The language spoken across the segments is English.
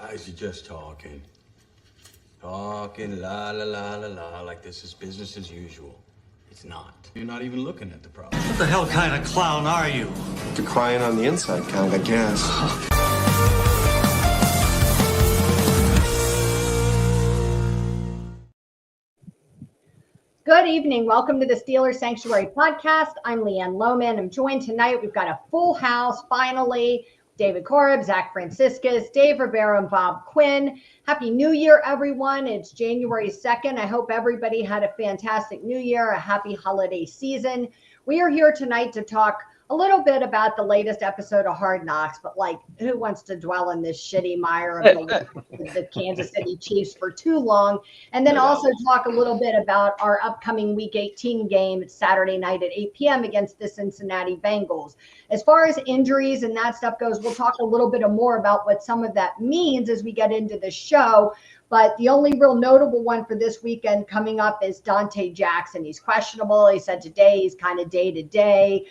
Guys, you're just talking. Talking la la la la la like this is business as usual. It's not. You're not even looking at the problem. What the hell kind of clown are you? You're crying on the inside kind, I guess. Good evening. Welcome to the Steelers Sanctuary Podcast. I'm Leanne Lohman. I'm joined tonight. We've got a full house, finally. David Korb, Zach Franciscus, Dave Rivera, and Bob Quinn. Happy New Year, everyone. It's January 2nd. I hope everybody had a fantastic New Year, a happy holiday season. We are here tonight to talk a little bit about the latest episode of Hard Knocks, but like, who wants to dwell in this shitty mire of the Kansas City Chiefs for too long? And then also talk a little bit about our upcoming Week 18 game. It's Saturday night at 8 p.m. against the Cincinnati Bengals. As far as injuries and that stuff goes, we'll talk a little bit more about what some of that means as we get into the show. But the only real notable one for this weekend coming up is Dante Jackson. He's questionable. He said today he's kind of day-to-day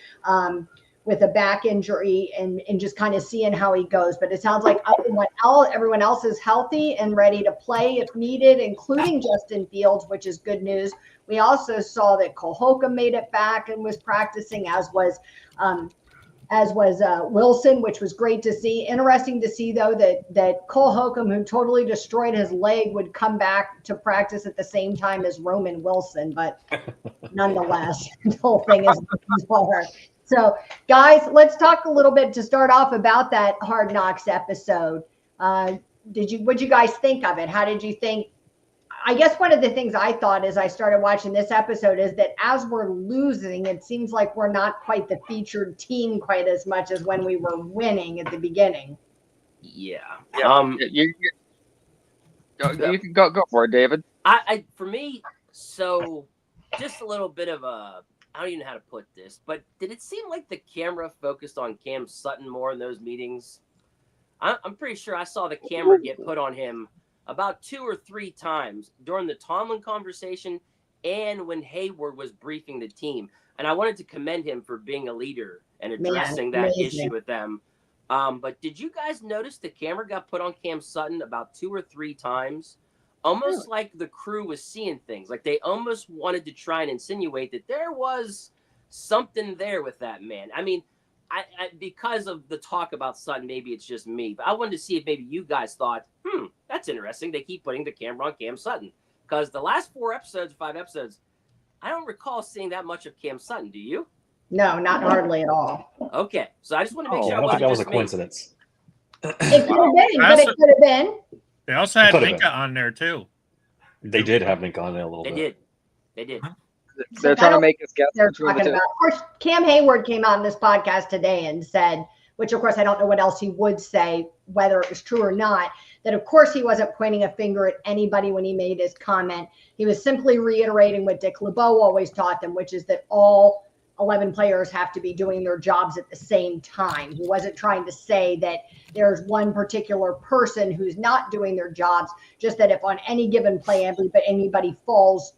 with a back injury and just kind of seeing how he goes. But it sounds like everyone else is healthy and ready to play if needed, including Justin Fields, which is good news. We also saw that Cole Holcomb made it back and was practicing, as was Wilson, which was great to see. Interesting to see, though, that Cole Holcomb, who totally destroyed his leg, would come back to practice at the same time as Roman Wilson. But nonetheless, the whole thing is bizarre. So, guys, let's talk a little bit to start off about that Hard Knocks episode. What'd you guys think of it? How did you think? I guess one of the things I thought as I started watching this episode is that as we're losing, it seems like we're not quite the featured team quite as much as when we were winning at the beginning. Yeah. You can go for it, David. For me, so just a little bit of a, I don't even know how to put this, but did it seem like the camera focused on Cam Sutton more in those meetings? I'm pretty sure I saw the camera get put on him about 2 or 3 times during the Tomlin conversation and when Hayward was briefing the team. And I wanted to commend him for being a leader and addressing that issue with them. But did you guys notice the camera got put on Cam Sutton about 2 or 3 times? Almost like the crew was seeing things. Like they almost wanted to try and insinuate that there was something there with that man. I mean, I because of the talk about Sutton, maybe it's just me, but I wanted to see if maybe you guys thought, that's interesting. They keep putting the camera on Cam Sutton. Because the last 5 episodes, I don't recall seeing that much of Cam Sutton. Do you? No, not hardly at all. Okay. So I just want to make sure I don't think that was a coincidence. It could have been, but it could have been. They also had Minka on there, too. They did have Minka on there a little bit. They did. They're trying to make us guess. They're talking about. Of course, Cam Hayward came on this podcast today and said, which of course I don't know what else he would say, whether it was true or not, that of course he wasn't pointing a finger at anybody when he made his comment. He was simply reiterating what Dick LeBeau always taught them, which is that all 11 players have to be doing their jobs at the same time. He wasn't trying to say that there's one particular person who's not doing their jobs, just that if on any given play anybody falls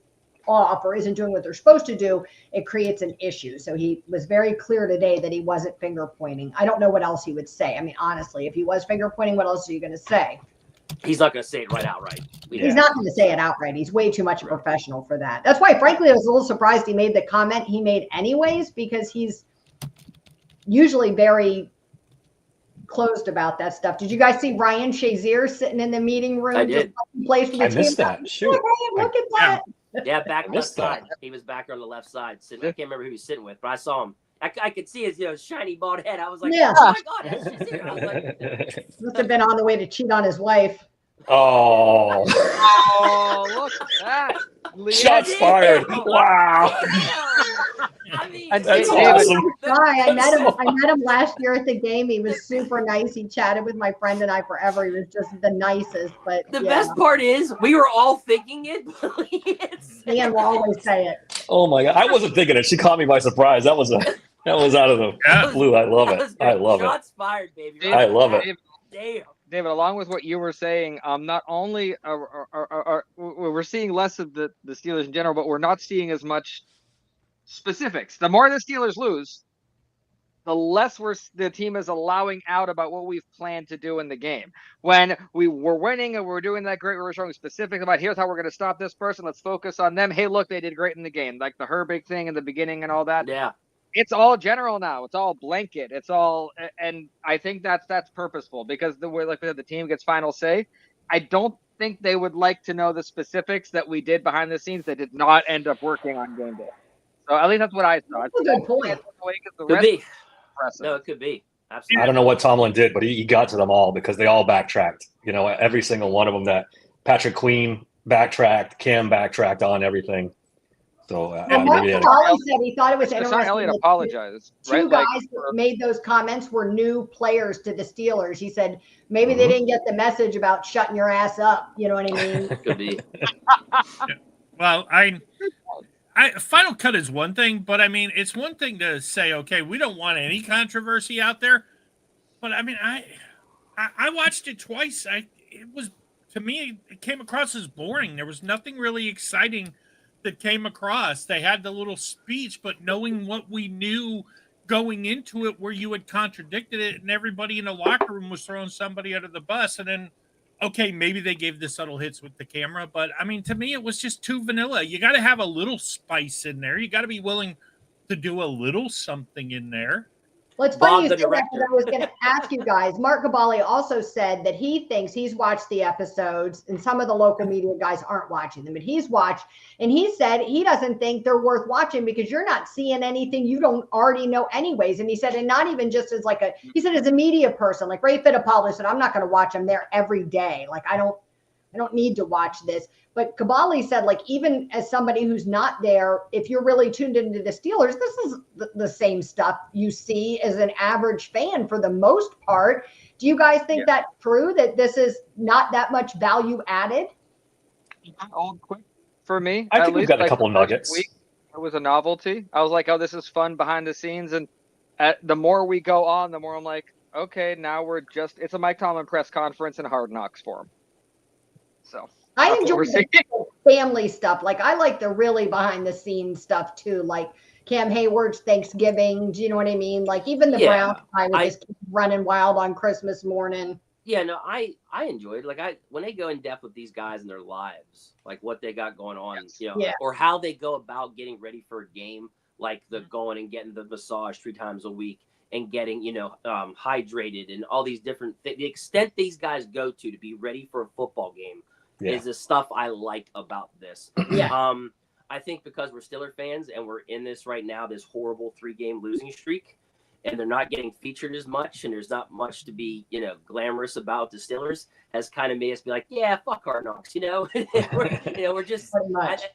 off or isn't doing what they're supposed to do, it creates an issue. So he was very clear today that he wasn't finger pointing. I don't know what else he would say. I mean, honestly, if he was finger pointing, what else are you going to say? He's not going to say it right outright. He's not going to say it outright. He's way too much a professional for that. That's why, frankly, I was a little surprised he made the comment he made anyways, because he's usually very closed about that stuff. Did you guys see Ryan Shazier sitting in the meeting room? I did. I missed that. Shoot. Look at that. Yeah, back left side. He was back on the left side. Sitting. I can't remember who he was sitting with, but I saw him. I could see his shiny bald head. I was like, oh my God, that's Shazier. I was like, must have been on the way to cheat on his wife. Oh, look at that. Shots fired. Wow. I mean, That's awesome. I met him last year at the game. He was super nice. He chatted with my friend and I forever. He was just the nicest. But the best part is we were all thinking it. Ian will always say it. Oh my God. I wasn't thinking it. She caught me by surprise. That was out of the blue. I love it. I love it. Shots fired, baby. I love it. Damn. David, along with what you were saying, not only we're seeing less of the Steelers in general, but we're not seeing as much specifics. The more the Steelers lose, the less the team is allowing out about what we've planned to do in the game. When we were winning and we're doing that great, we were showing specifics about here's how we're going to stop this person. Let's focus on them. Hey, look, they did great in the game. Like the Herbig thing in the beginning and all that. Yeah. It's all general now. It's all blanket. It's all, and I think that's purposeful because the way, like the team gets final say. I don't think they would like to know the specifics that we did behind the scenes that did not end up working on game day. So at least that's what I thought. That's a good point. Could be. No, it could be. Absolutely. I don't know what Tomlin did, but he got to them all because they all backtracked. You know, every single one of them. That Patrick Queen backtracked, Cam backtracked on everything. So Mark Solly said he thought it was interesting. Elliott apologized. Two guys that made those comments were new players to the Steelers. He said maybe they didn't get the message about shutting your ass up. You know what I mean? Could be. Well, Final Cut is one thing, but I mean, it's one thing to say, okay, we don't want any controversy out there. But I mean, I watched it twice. To me, it came across as boring. There was nothing really exciting that came across. They had the little speech, but knowing what we knew going into it, where you had contradicted it and everybody in the locker room was throwing somebody under the bus. And then, okay, maybe they gave the subtle hits with the camera, but I mean, to me, it was just too vanilla. You got to have a little spice in there. You got to be willing to do a little something in there. Well, it's funny you said that because I was going to ask you guys. Mark Gabali also said that he thinks he's watched the episodes, and some of the local media guys aren't watching them, but he's watched, and he said he doesn't think they're worth watching because you're not seeing anything you don't already know anyways. And he said, and not even just as like he said as a media person, like Ray Fittipaldi said, I'm not going to watch them there every day. Like I don't need to watch this. But Kabali said, like, even as somebody who's not there, if you're really tuned into the Steelers, this is the same stuff you see as an average fan for the most part. Do you guys think that's true, that this is not that much value added? Old quick for me. I think we've got a couple nuggets. It was a novelty. I was like, oh, this is fun behind the scenes. And the more we go on, the more I'm like, okay, now it's a Mike Tomlin press conference and Hard Knocks for him. So I enjoy the family stuff. Like I like the really behind the scenes stuff too. Like Cam Hayward's Thanksgiving. Do you know what I mean? Like even the Browns guy was just running wild on Christmas morning. Yeah, no, I enjoyed like when they go in depth with these guys in their lives, like what they got going on, or how they go about getting ready for a game, like the going and getting the massage 3 times a week and getting, hydrated and all these different the extent these guys go to be ready for a football game is the stuff I like about this. Yeah. I think because we're Steeler fans and we're in this right now, this horrible 3-game losing streak, and they're not getting featured as much, and there's not much to be, glamorous about the Steelers, has kind of made us be like, yeah, fuck Hard Knocks, we're just.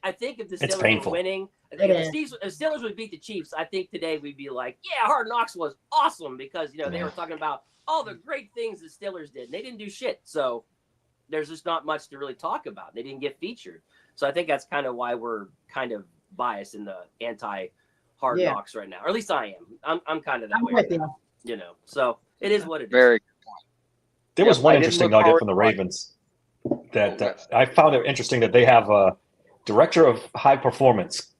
I think if the Steelers were winning, if the Steelers would beat the Chiefs, I think today we'd be like, yeah, Hard Knocks was awesome because they were talking about all the great things the Steelers did, and they didn't do shit. So there's just not much to really talk about. They didn't get featured, so I think that's kind of why we're kind of biased in the anti-Hard Knocks right now, or at least I am. I'm kind of that way. With you. So it is what it is. Very good point. There was one interesting nugget from the Ravens that I found it interesting that they have a director of high performance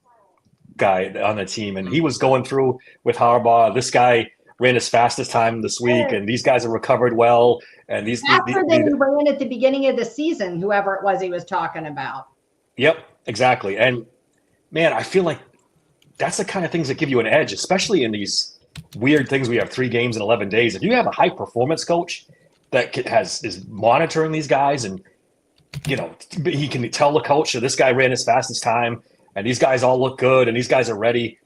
guy on the team, and he was going through with Harbaugh. This guy ran his fastest time this week, and these guys have recovered well. And faster than he ran at the beginning of the season, whoever it was he was talking about. Yep, exactly. And man, I feel like that's the kind of things that give you an edge, especially in these weird things. We have 3 games in 11 days. If you have a high performance coach that is monitoring these guys, and he can tell the coach that this guy ran his fastest time, and these guys all look good, and these guys are ready.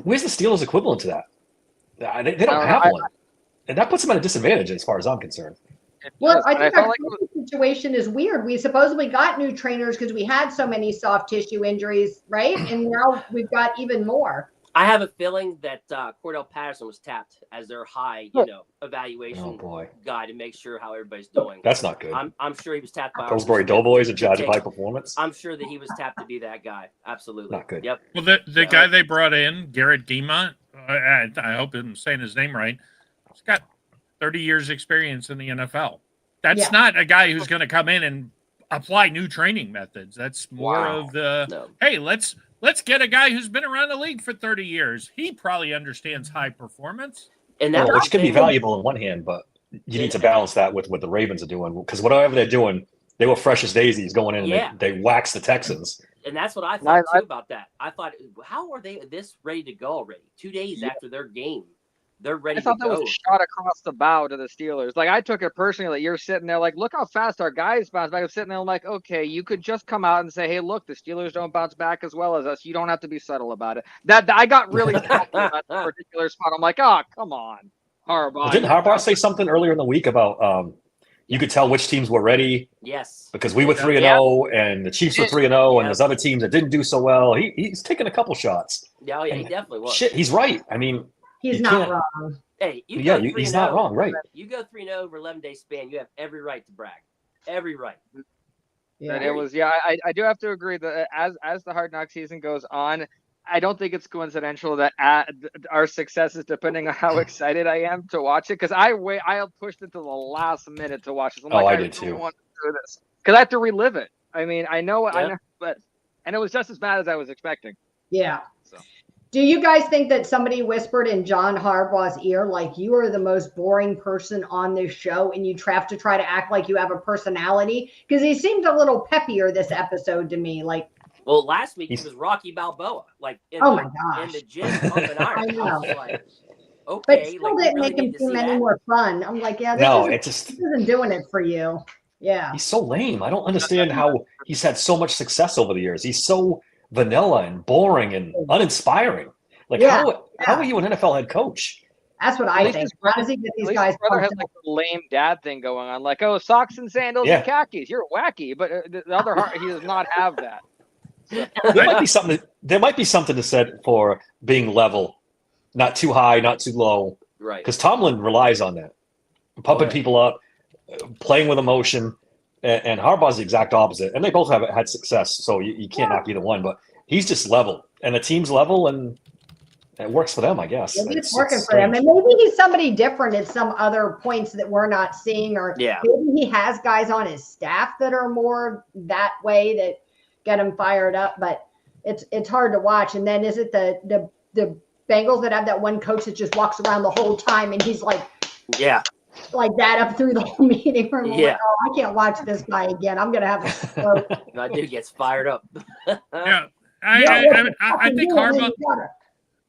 Where's the Steelers equivalent to that? They don't have one, and that puts them at a disadvantage as far as I'm concerned. Well, I think our situation is weird. We supposedly got new trainers because we had so many soft tissue injuries, right? And now we've got even more. I have a feeling that Cordell Patterson was tapped as their high, evaluation guy to make sure how everybody's doing. That's not good. I'm sure he was tapped by Pillsbury Doughboys in charge of high performance. I'm sure that he was tapped to be that guy. Absolutely. Not good. Yep. Well, the guy they brought in, Garrett Guimont, I hope I'm saying his name right. He's got 30 years experience in the NFL. That's not a guy who's going to come in and apply new training methods. That's more of the, hey, let's let's get a guy who's been around the league for 30 years. He probably understands high performance. And that which can be valuable on one hand, but you need to balance that with what the Ravens are doing. Because whatever they're doing, they were fresh as daisies going in and they waxed the Texans. And that's what I thought, too, about that. I thought, how are they this ready to go already? 2 days after their game. They're ready to go. I thought that was a shot across the bow to the Steelers. Like, I took it personally that you're sitting there like, look how fast our guys bounce back. I'm sitting there like, okay, you could just come out and say, hey, look, the Steelers don't bounce back as well as us. You don't have to be subtle about it. That I got really about that particular spot. I'm like, oh, come on, Harbaugh. Well, didn't Harbaugh say something earlier in the week about you could tell which teams were ready? Yes. Because we were 3-0 and the Chiefs were 3-0 and there's other teams that didn't do so well. He's taken a couple shots. Yeah, he definitely was. Shit, he's right. I mean, he's not wrong. Hey, he's not wrong, right? You go 3-0 over 11-day span, you have every right to brag. Every right. Yeah, and it was. Yeah, I do have to agree that as the Hard Knock season goes on, I don't think it's coincidental that our success is depending on how excited I am to watch it. Because I pushed it to the last minute to watch this. I'm I did too. Want to do this because I have to relive it. I mean, I know, but it was just as bad as I was expecting. Yeah. So. Do you guys think that somebody whispered in John Harbaugh's ear, like, you are the most boring person on this show and you have to try to act like you have a personality? Because he seemed a little peppier this episode to me. Like, well, last week he was Rocky Balboa, like in the gym pumping iron. I know. Like, okay, but still like, didn't really make him seem any more fun. I'm like, yeah, this isn't doing it for you. Yeah. He's so lame. I don't understand how he's had so much success over the years. He's so vanilla and boring and uninspiring. Like, how are you an NFL head coach? That's what I think. How does he get these guys? His brother has like a lame dad thing going on, like, oh, socks and sandals and khakis. You're wacky, but the other he does not have that. So. There might be something to said for being level, not too high, not too low. Right. Because Tomlin relies on that, pumping people up, playing with emotion, and Harbaugh's the exact opposite. And they both have had success, so you can't knock either one. But he's just level, and the team's level, and it works for them, I guess. Maybe it's working for them, and maybe he's somebody different at some other points that we're not seeing, or maybe he has guys on his staff that are more that way that get him fired up. But it's hard to watch. And then is it the Bengals that have that one coach that just walks around the whole time and he's like, like that up through the whole meeting room? Yeah. Like, oh, I can't watch this guy again. I'm gonna have a stroke. That dude gets fired up. I think Harbaugh.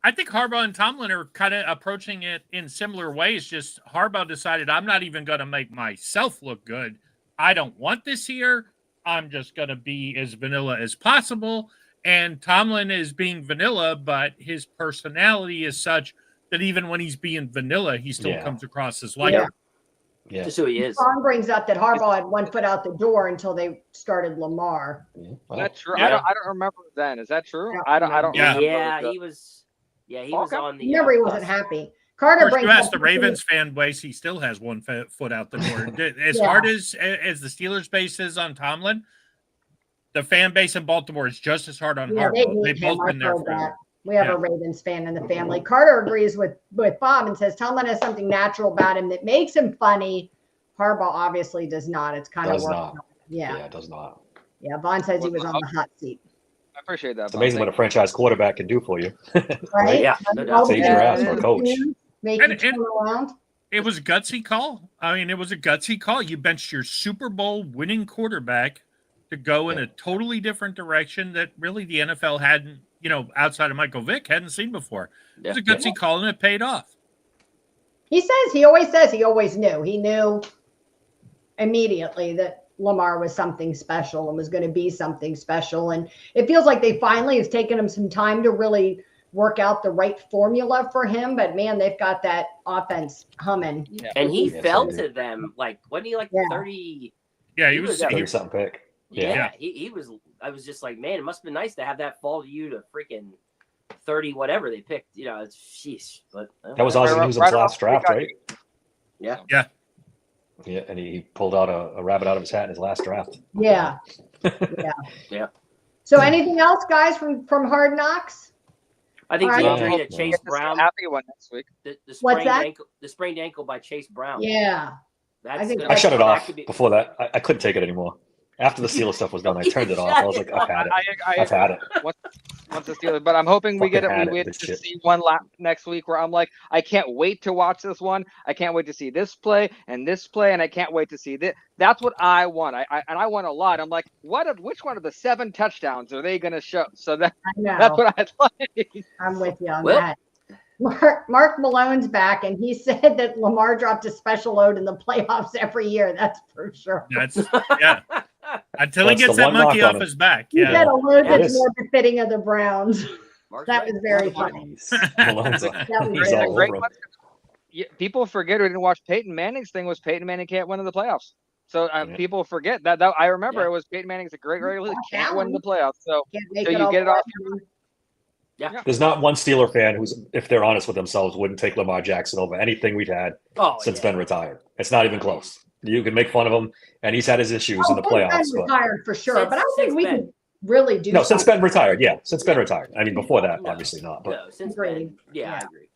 I think Harbaugh and Tomlin are kind of approaching it in similar ways. Just Harbaugh decided, I'm not even going to make myself look good. I don't want this here. I'm just going to be as vanilla as possible. And Tomlin is being vanilla, but his personality is such that even when he's being vanilla, he still comes across as like Yeah. Just who he is. Ron brings up that Harbaugh had one foot out the door until they started Lamar. That's true. I don't remember then. Is that true? I don't remember. Yeah, he was. Yeah, he was on the. Remember, he wasn't happy. Carter brings up the Ravens fan base. He still has one foot out the door. As hard as the Steelers base is on Tomlin, the fan base in Baltimore is just as hard on Harbaugh. They've both been there forever. We have a Ravens fan in the family. Carter agrees with Bob and says Tomlin has something natural about him that makes him funny. Harbaugh obviously does not. It's kind of working. Yeah, it does not. Yeah, Vaughn says he was on the hot seat. I appreciate that. It's amazing what a franchise quarterback can do for you. Right? Yeah. Save your ass for a coach. Make you turn around. It was a gutsy call. I mean, it was a gutsy call. You benched your Super Bowl winning quarterback to go in a totally different direction that really the NFL hadn't, outside of Michael Vick, hadn't seen before. It was a gutsy call, and it paid off. He always knew. He knew immediately that Lamar was something special and was going to be something special. And it feels like they finally have taken him some time to really work out the right formula for him. But man, they've got that offense humming. Yeah. And he fell to them wasn't he 30? Yeah, he was 30-something pick. Yeah, he was. I was just like, man, it must have been nice to have that fall to you to freaking 30, whatever they picked. It's sheesh. But that was Ozzie Newsome's last draft, right? Yeah. Yeah. Yeah, and he pulled out a rabbit out of his hat in his last draft. Yeah. Yeah. So anything else, guys, from Hard Knocks? I think the injury to Chase Brown. Happy one next week. The sprained ankle by Chase Brown. Yeah. I shut it off before that. I couldn't take it anymore. After the Steelers stuff was done, I turned it off. I was like, I've had it. I've had it. once the Steelers. But I'm hoping we get it. Fucking had We it, get this to shit. see one lap next week where I'm like, I can't wait to watch this one. I can't wait to see this play, and I can't wait to see this. That's what I want. I want a lot. I'm like, which one of the 7 touchdowns are they going to show? So that's what I'd like. I'm with you on Well- that. Mark Malone's back, and he said that Lamar dropped a special load in the playoffs every year. That's for sure. That's yeah. Until he That's gets the that one knock monkey on off him. his back. He Yeah. said a load It that's is. more befitting of the Browns. Mark's That right. was very funny. Jeez. Malone's That was he's very all Great over him. one. Yeah, people forget who didn't watch Peyton Manning's thing was Peyton Manning can't win in the playoffs. So Yeah. people forget that I remember Yeah. it was Peyton Manning's a great regular can't Allen. win the playoffs. So Can't make So it you all get it the way off through. Yeah. There's not one Steeler fan who's, if they're honest with themselves, wouldn't take Lamar Jackson over anything we've had Oh, since yeah. Ben retired. It's not even close. You can make fun of him, and he's had his issues in the Oh, Ben playoffs. But retired for sure, Since- but I think since we Ben. could really do no, since something. Ben retired, yeah, since Ben Yeah. retired. I mean, before that, No. obviously not. But No, since Agreed. then, yeah, I Yeah. agree.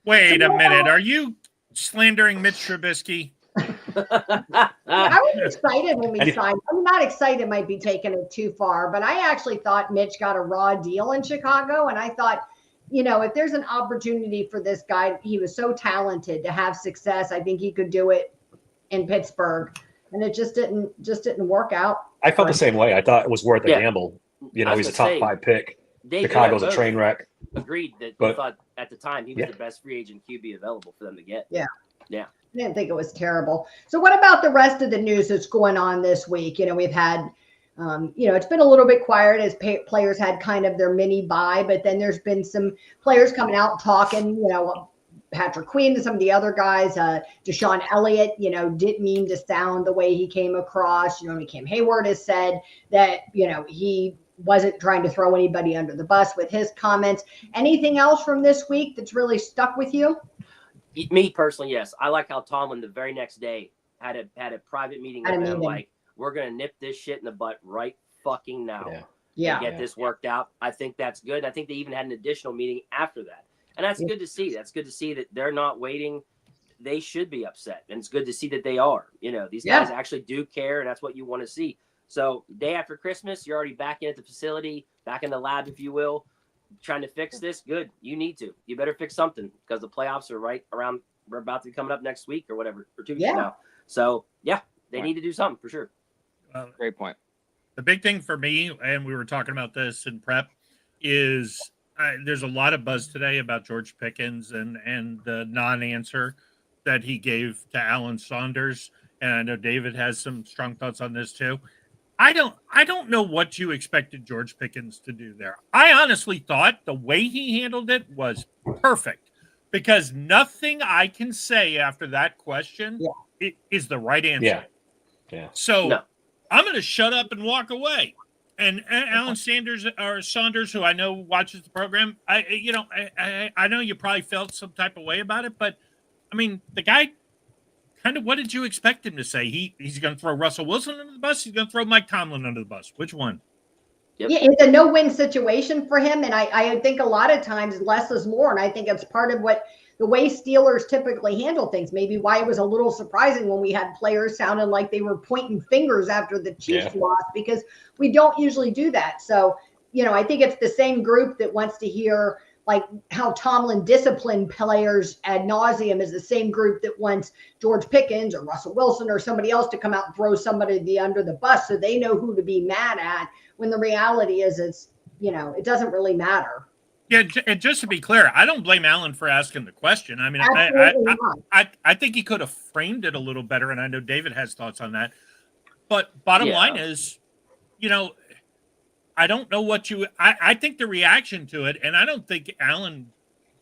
Wait a minute. Are you slandering Mitch Trubisky? I was excited when we And he- signed. I'm not excited, might be taking it too far, but I actually thought Mitch got a raw deal in Chicago. And I thought, if there's an opportunity for this guy, he was so talented to have success. I think he could do it in Pittsburgh. And it just didn't work out. I felt the same way. I thought it was worth a Yeah. gamble. I was He's a gonna top say, 5 pick. Dave, Chicago's you a and I train wreck. both agreed that we But- thought at the time he was Yeah. the best free agent QB available for them to get. I didn't think it was terrible. So what about the rest of the news that's going on this week? We've had, it's been a little bit quiet as players had kind of their mini bye, but then there's been some players coming out talking, Patrick Queen and some of the other guys, Deshaun Elliott, didn't mean to sound the way he came across. Cam Hayward has said that, he wasn't trying to throw anybody under the bus with his comments. Anything else from this week that's really stuck with you? Me personally, yes. I like how Tomlin the very next day had a private meeting Had a with them. meeting. Like, we're gonna nip this shit in the butt right fucking now. Yeah. Yeah. And get this worked out. I think that's good. I think they even had an additional meeting after that. And that's good to see. That's good to see that they're not waiting. They should be upset. And it's good to see that they are. These guys actually do care, and that's what you want to see. So day after Christmas, you're already back in at the facility, back in the lab, if you will, trying to fix this. Good. You need to. You better fix something because the playoffs are right around. We're about to be coming up next week or whatever, or 2 weeks from now. So, they need to do something for sure. great point. The big thing for me, and we were talking about this in prep, is there's a lot of buzz today about George Pickens and the non-answer that he gave to Alan Saunders. And I know David has some strong thoughts on this too. I don't know what you expected George Pickens to do there. I honestly thought the way he handled it was perfect because nothing I can say after that question is the right answer. Yeah. So No. I'm going to shut up and walk away. And Alan Saunders, who I know watches the program, I know you probably felt some type of way about it, but I mean, the guy kind of, what did you expect him to say? He's going to throw Russell Wilson under the bus. He's going to throw Mike Tomlin under the bus. Which one? Yep. Yeah, it's a no-win situation for him. And I think a lot of times less is more. And I think it's part of the way Steelers typically handle things. Maybe why it was a little surprising when we had players sounding like they were pointing fingers after the Chiefs lost, because we don't usually do that. So, I think it's the same group that wants to hear like how Tomlin disciplined players ad nauseum is the same group that wants George Pickens or Russell Wilson or somebody else to come out and throw somebody under the bus so they know who to be mad at, when the reality is it doesn't really matter. Yeah, and just to be clear, I don't blame Alan for asking the question. I mean, Absolutely not. I think he could have framed it a little better, and I know David has thoughts on that. But bottom line is, I don't know what I think the reaction to it, and I don't think Alan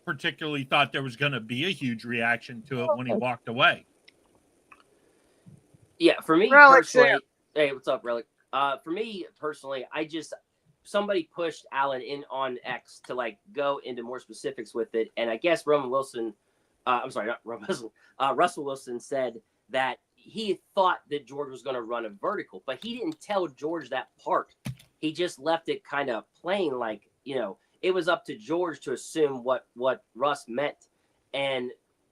particularly thought there was going to be a huge reaction to it when he walked away. Yeah, for me Relic, personally, hey, what's up, Relic? For me personally, somebody pushed Alan in on X to like go into more specifics with it, and I guess Russell Wilson said that he thought that George was going to run a vertical, but he didn't tell George that part. He just left it kind of plain, like, it was up to George to assume what Russ meant. And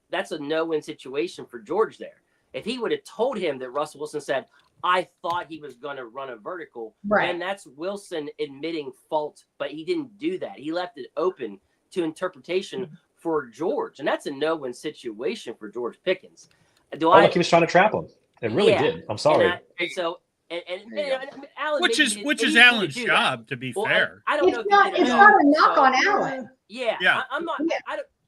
that's a no-win situation for George there. If he would have told him that Russell Wilson said, I thought he was going to run a vertical, Right. then that's Wilson admitting fault, but he didn't do that. He left it open to interpretation for George, and that's a no-win situation for George Pickens. Like he was trying to trap him. It really Yeah. did. I'm sorry. Allen, Which is Allen's job, to be fair. I don't It's know. not a knock on Allen. Yeah. Yeah. I'm not.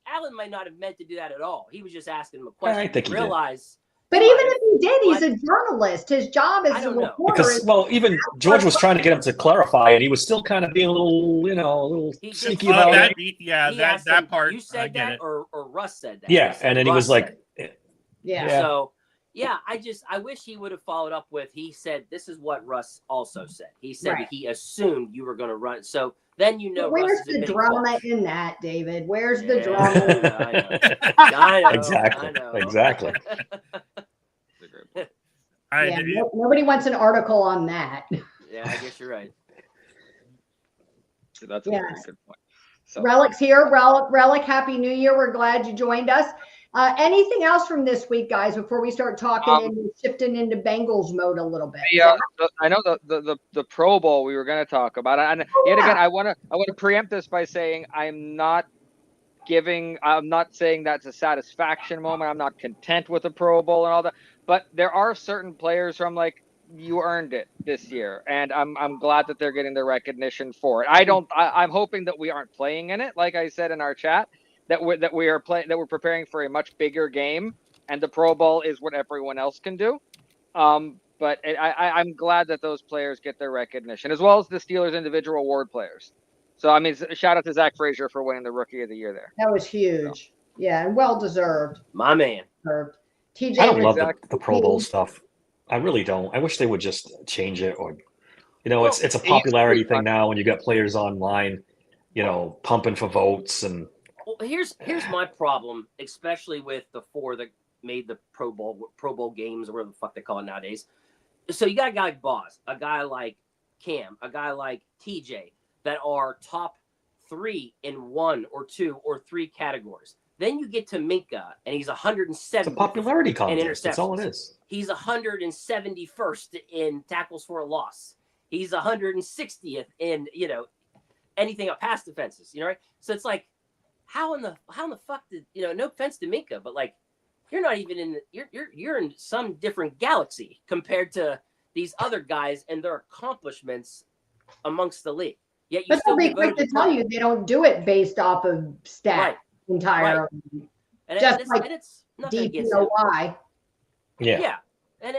Allen might not have meant to do that at all. He was just asking him a question. I think he realize. But even if he did, he's a journalist. His job as a reporter. Because, even George was trying to get him to clarify, and he was still kind of being a little sneaky about it. That part. You said that, or Russ said that. Yeah, and then he was like, yeah. So, yeah, I wish he would have followed up with, he said, this is what Russ also said. He said that he assumed you were going to run. So then where's the drama in that, David? Where's the drama? I know. Exactly. Nobody wants an article on that. Yeah, I guess you're right. That's a very good point. So. Relic's here. Relic, Happy New Year. We're glad you joined us. Anything else from this week, guys, before we start talking and shifting into Bengals mode a little bit? Yeah, I know the Pro Bowl we were going to talk about, and again, I want to preempt this by saying I'm not saying that's a satisfaction moment. I'm not content with the Pro Bowl and all that, but there are certain players who I'm like, you earned it this year, and I'm glad that they're getting the recognition for it. I'm hoping that we aren't playing in it, like I said in our chat. That we're preparing for a much bigger game, and the Pro Bowl is what everyone else can do. But I'm glad that those players get their recognition, as well as the Steelers' individual award players. So I mean, shout out to Zach Frazier for winning the Rookie of the Year there. That was huge. Yeah, and well deserved. My man. TJ, I don't love the Pro Bowl stuff. I really don't. I wish they would just change it, or it's a popularity thing now when you got players online, pumping for votes and. Well, here's my problem, especially with the four that made the Pro Bowl games, or whatever the fuck they call it nowadays. So you got a guy like Boz, a guy like Cam, a guy like TJ that are top 3 in 1 or 2 or 3 categories. Then you get to Minka, and he's 170. It's a popularity contest. In interceptions. That's all it is. He's 171st in tackles for a loss. He's 160th in anything up past defenses. Right? So it's like. How in the fuck did no offense to Minka, but like you're not even in you're in some different galaxy compared to these other guys and their accomplishments amongst the league. Yet you they'll be quick to tell you they don't do it based off of stats entirely. Right. And just it's DPOY. Yeah. And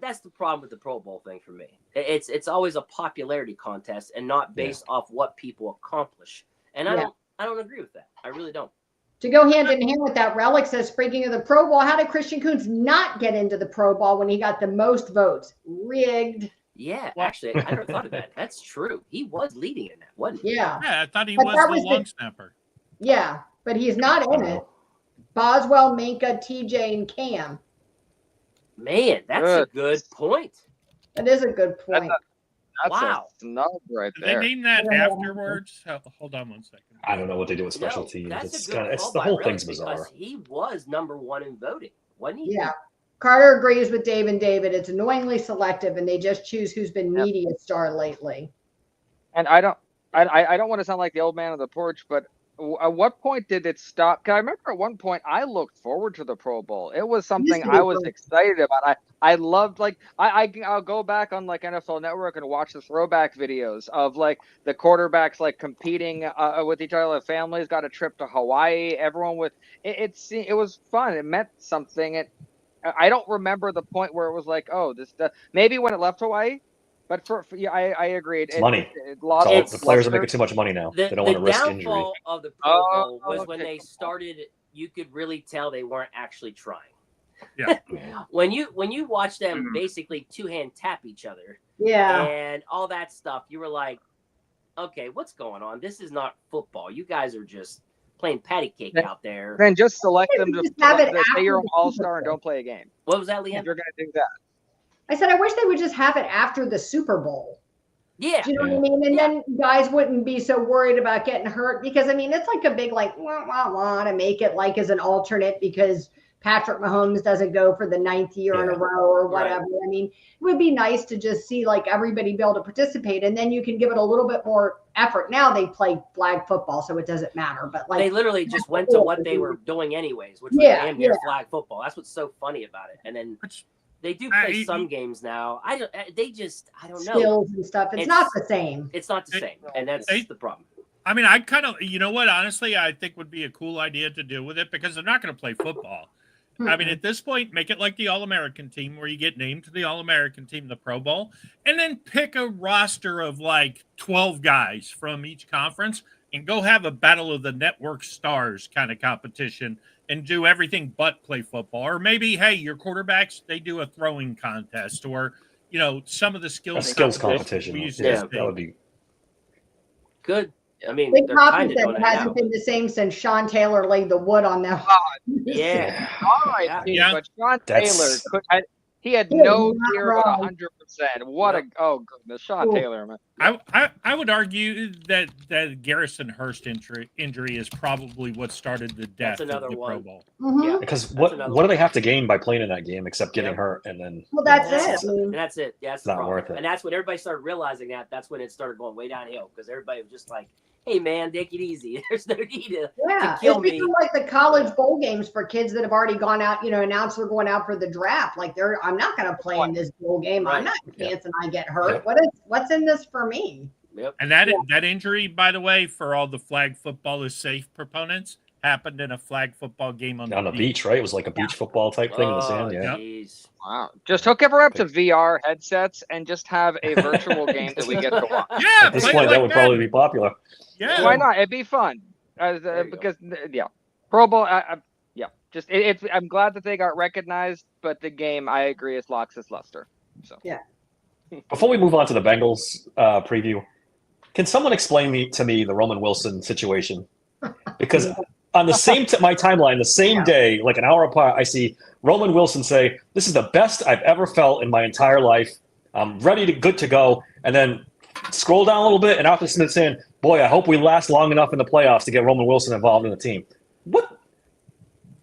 that's the problem with the Pro Bowl thing for me. It's always a popularity contest and not based off what people accomplish. And I don't agree with that. I really don't. To go hand in hand with that, Relic says, speaking of the Pro Bowl, how did Christian Kuntz not get into the Pro Bowl when he got the most votes? Rigged. Yeah, actually, I never thought of that. That's true. He was leading in that, wasn't he? Yeah. Yeah, I thought he was the long snapper. Yeah, but he's not in it. Boswell, Minka, TJ, and Cam. Man, that's a good point. That is a good point. That's a snub right there. Did they name that afterwards? Hold on one second. I don't know what they do with special teams. That's It's the whole thing's bizarre. He was number 1 in voting, wasn't he? Yeah. Carter agrees with Dave and David. It's annoyingly selective, and they just choose who's been media star lately. And I don't want to sound like the old man on the porch, but at what point did it stop? 'Cause I remember at one point I looked forward to the Pro Bowl. It was something I was excited about. I loved, like, I'll go back on like NFL Network and watch the throwback videos of like the quarterbacks like competing with each other. The families got a trip to Hawaii. Everyone with it was fun. It meant something. I don't remember the point where it was like, oh, maybe when it left Hawaii. But I agreed. It's money. The players are making too much money now. They don't want to risk injury. The downfall of the Pro Bowl was when they started. You could really tell they weren't actually trying. Yeah. when you watch them basically two-hand tap each other. Yeah. And all that stuff, you were like, okay, what's going on? This is not football. You guys are just playing patty cake out there. Then just select them to say you're an all-star and don't play a game. What was that, Liam? If you're going to do that. I said, I wish they would just have it after the Super Bowl. Yeah. Do you know what I mean? And then guys wouldn't be so worried about getting hurt because, I mean, it's like a big, like, wah, wah, wah, to make it like as an alternate because Patrick Mahomes doesn't go for the 9th year in a row or whatever. Right. I mean, it would be nice to just see like everybody be able to participate, and then you can give it a little bit more effort. Now they play flag football, so it doesn't matter. But like they literally just went to what they were doing anyways, which was damn near flag football. That's what's so funny about it. And then they do play some games now. I don't know. Skills and stuff. It's not the same. It's not the same, and that's the problem. I mean, I kind of, you know what? Honestly, I think would be a cool idea to do with it because they're not going to play football. I mean, at this point, make it like the All-American team where you get named to the All-American team, the Pro Bowl, and then pick a roster of like 12 guys from each conference and go have a Battle of the Network Stars kind of competition and do everything but play football. Or maybe, hey, your quarterbacks, they do a throwing contest or, you know, some of the skills competition. That would be good. I mean, Big Papa said it hasn't been the same since Sean Taylor laid the wood on them. Yeah. All right, but Sean Taylor he had no year at 100%. What a goodness, Sean Taylor, man. I would argue that Garrison Hurst injury is probably what started the death of the Pro Bowl. Mm-hmm. Yeah, because what do they have to gain by playing in that game except getting hurt and then? Well, that's it. And that's it. Yeah, that's not worth it. And that's when everybody started realizing that. That's when it started going way downhill because everybody was just like, "Hey, man, take it easy. There's no need to kill me." It's become like the college bowl games for kids that have already gone out, announced they're going out for the draft. Like I'm not going to play in this bowl game. Right. I'm not chancing I get hurt. What's in this for me? Yep. And that injury, by the way, for all the flag football is safe proponents, happened in a flag football game on the beach, right? It was like a beach football type thing in the sand. Yeah. Geez. Wow. Just hook everyone up to VR headsets and just have a virtual game that we get to watch. Yeah. At this point, that would probably be popular. Yeah. Why not? It'd be fun. Because Pro Bowl. Just I'm glad that they got recognized, but the game, I agree, has lost its luster. So Before we move on to the Bengals preview, can someone explain to me the Roman Wilson situation? Because on the same my timeline, the same day, like an hour apart, I see Roman Wilson say, "This is the best I've ever felt in my entire life. I'm good to go." And then scroll down a little bit, and Arthur Smith saying, "Boy, I hope we last long enough in the playoffs to get Roman Wilson involved in the team."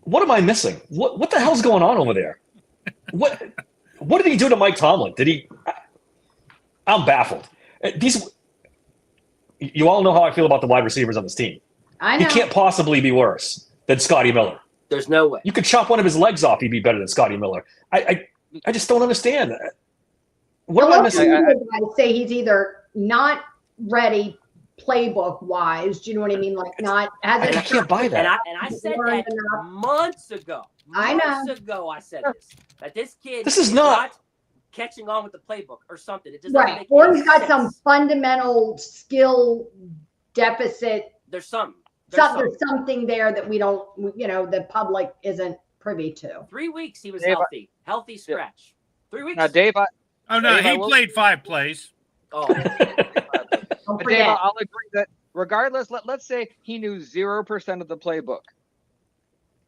What am I missing? What the hell's going on over there? What did he do to Mike Tomlin? I'm baffled. You all know how I feel about the wide receivers on this team. I know. He can't possibly be worse than Scotty Miller. There's no way. You could chop one of his legs off, he'd be better than Scotty Miller. I just don't understand. What am I missing? I say he's either not ready playbook wise. Do you know what I mean? Like I can't buy that. And I said that months ago. Months ago, I said this. That this kid is not catching on with the playbook or something. It just right. Or he's got some fundamental skill deficit. There's something. There's something there that we don't, the public isn't privy to. 3 weeks he was healthy scratch. 3 weeks. Now, Dave, he played 5 plays. Oh. Dave, I'll agree that regardless, let's say he knew 0% of the playbook.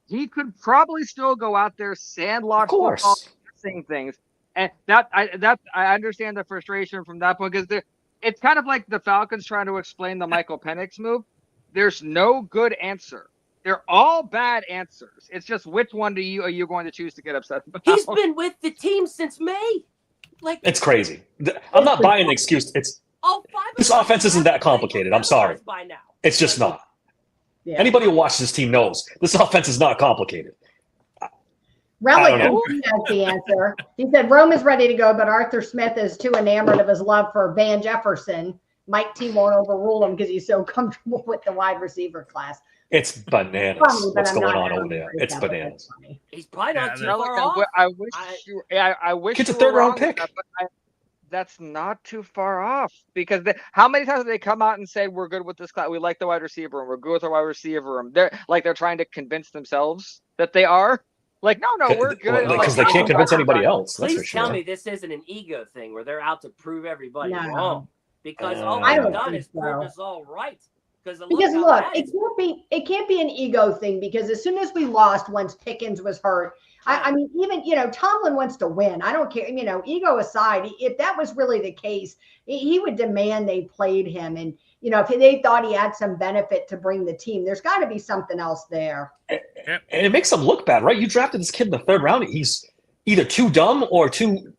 He could probably still go out there, sandlot football, missing things. And I understand the frustration from that point because it's kind of like the Falcons trying to explain the Michael Penix move. There's no good answer. They're all bad answers. It's just which one are you going to choose to get upset about? He's been with the team since May. It's crazy. I'm not buying the excuse. This offense isn't that complicated. I'm sorry. It's just not. Yeah. Anybody who watches this team knows this offense is not complicated. Relic has the answer. He said Rome is ready to go, but Arthur Smith is too enamored of his love for Van Jefferson. Mike T won't overrule him because he's so comfortable with the wide receiver class. It's bananas. What's going on over there? It's bananas. He's probably not too far off. I wish it's a third-round pick. That's not too far off because how many times have they come out and said we're good with this class? We like the wide receiver room. We're good with our wide receiver room. They're trying to convince themselves that they are. Like, no, we're good. Because they can't convince anybody else. That's Please tell me this isn't an ego thing where they're out to prove everybody wrong. Because all they've done is prove us all right. Because look, it can't be an ego thing because as soon as we lost once Pickens was hurt, I mean, even, Tomlin wants to win. I don't care, ego aside, if that was really the case, he would demand they played him. And you know, if they thought he had some benefit to bring the team, there's got to be something else there. And it makes him look bad, right? You drafted this kid in the 3rd round. He's either too dumb or too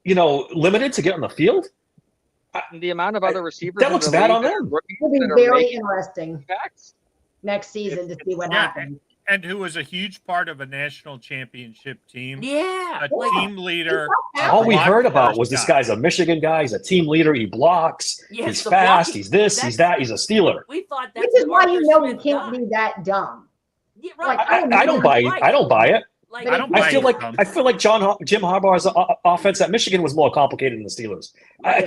limited to get on the field. The amount of other receivers that looks bad on them. It'll be very interesting next season to see what happens. And who was a huge part of a national championship team. Yeah. A team leader. All we heard about was this guy's a Michigan guy. He's a team leader. He blocks. Yes, he's the fast. blocking- He's this. He's that. He's a Steeler. We thought Which that's is why you know he Smith can't guy. be that dumb. Yeah, right. I don't buy it. I don't buy it. Like, I don't buy I feel it, like Tom. Jim Harbaugh's offense at Michigan was more complicated than the Steelers. I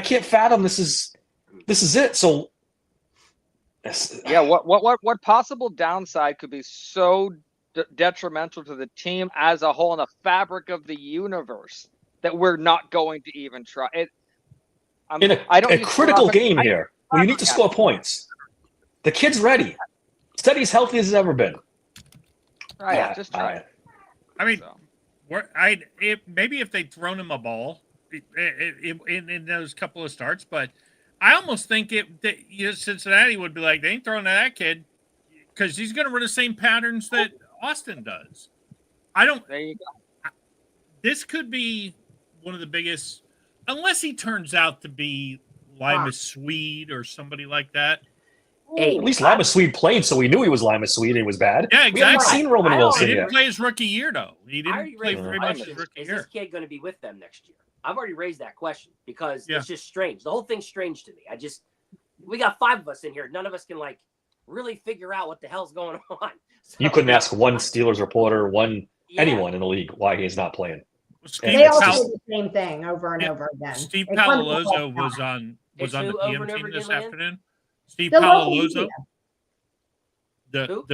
can't fathom this is it. So Yeah, what possible downside could be so detrimental to the team as a whole and the fabric of the universe that we're not going to even try it? in a critical game here, where you need to score points, the kid's ready. Said he's healthy as he's ever been. Right, just try it. I mean, So. maybe if they'd thrown him a ball in those couple of starts, but I almost think Cincinnati would be like, they ain't throwing to that kid because he's going to run the same patterns that Austin does. There you go. This could be one of the biggest, unless he turns out to be Lima Swede or somebody like that. Hey, At least Lima Swede played, so we knew he was Lima Swede and he was bad. Yeah, We haven't exactly. seen Roman He Wilson didn't yet. play his rookie year, though. He I didn't already play raised very the much question, his rookie is year. this kid going to be with them next year? I've already raised that question because Yeah. it's just strange. The whole thing's strange to me. We got 5 of us in here. None of us can like really figure out what the hell's going on. So, You couldn't ask one Steelers reporter, yeah. anyone in the league why he's not playing. Steve, They all It's say just- the same thing over and Yeah. over again. Steve It comes Palalozo all the was time. on It's the who over PM and team over this again, Leanne? afternoon. Steve The local Palalozo, media. Who?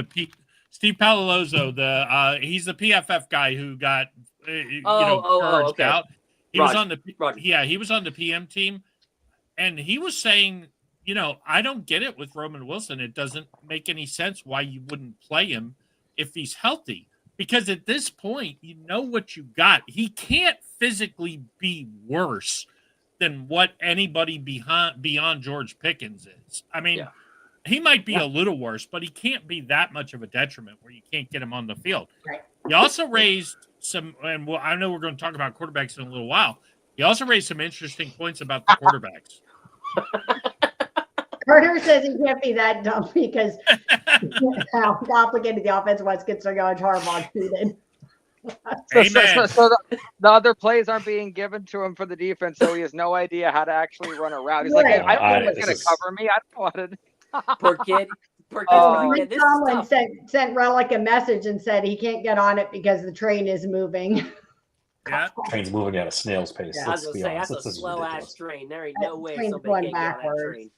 Steve Palalozo, he's the PFF guy who got purged okay. out. He was Roger, on the Roger. he was on the PM team, and he was saying, I don't get it with Roman Wilson. It doesn't make any sense why you wouldn't play him if he's healthy. Because at this point, you know what you got. He can't physically be worse than what anybody beyond George Pickens is. I mean, Yeah. he might be a little worse, but he can't be that much of a detriment where you can't get him on the field. Right. He also raised some, and I know we're going to talk about quarterbacks in a little while. He also raised some interesting points about the quarterbacks. Carter says he can't be that dumb because how complicated the offense was considering how much Harbaugh cheated. Amen. So the other plays aren't being given to him for the defense, so he has no idea how to actually run a route. He's like, Right. I don't know what's This going to is- cover me. I don't want to. Poor kid. Poor kid. Oh. Yeah, Mike this is Tomlin tough. sent Relic a message and said he can't get on it because the train is moving. Yeah. Train's moving at a snail's pace. Yeah. I was Let's going be to say, honest. that's a This is slow-ass ridiculous. train. There ain't That no way train's somebody going can't get on that backwards. train.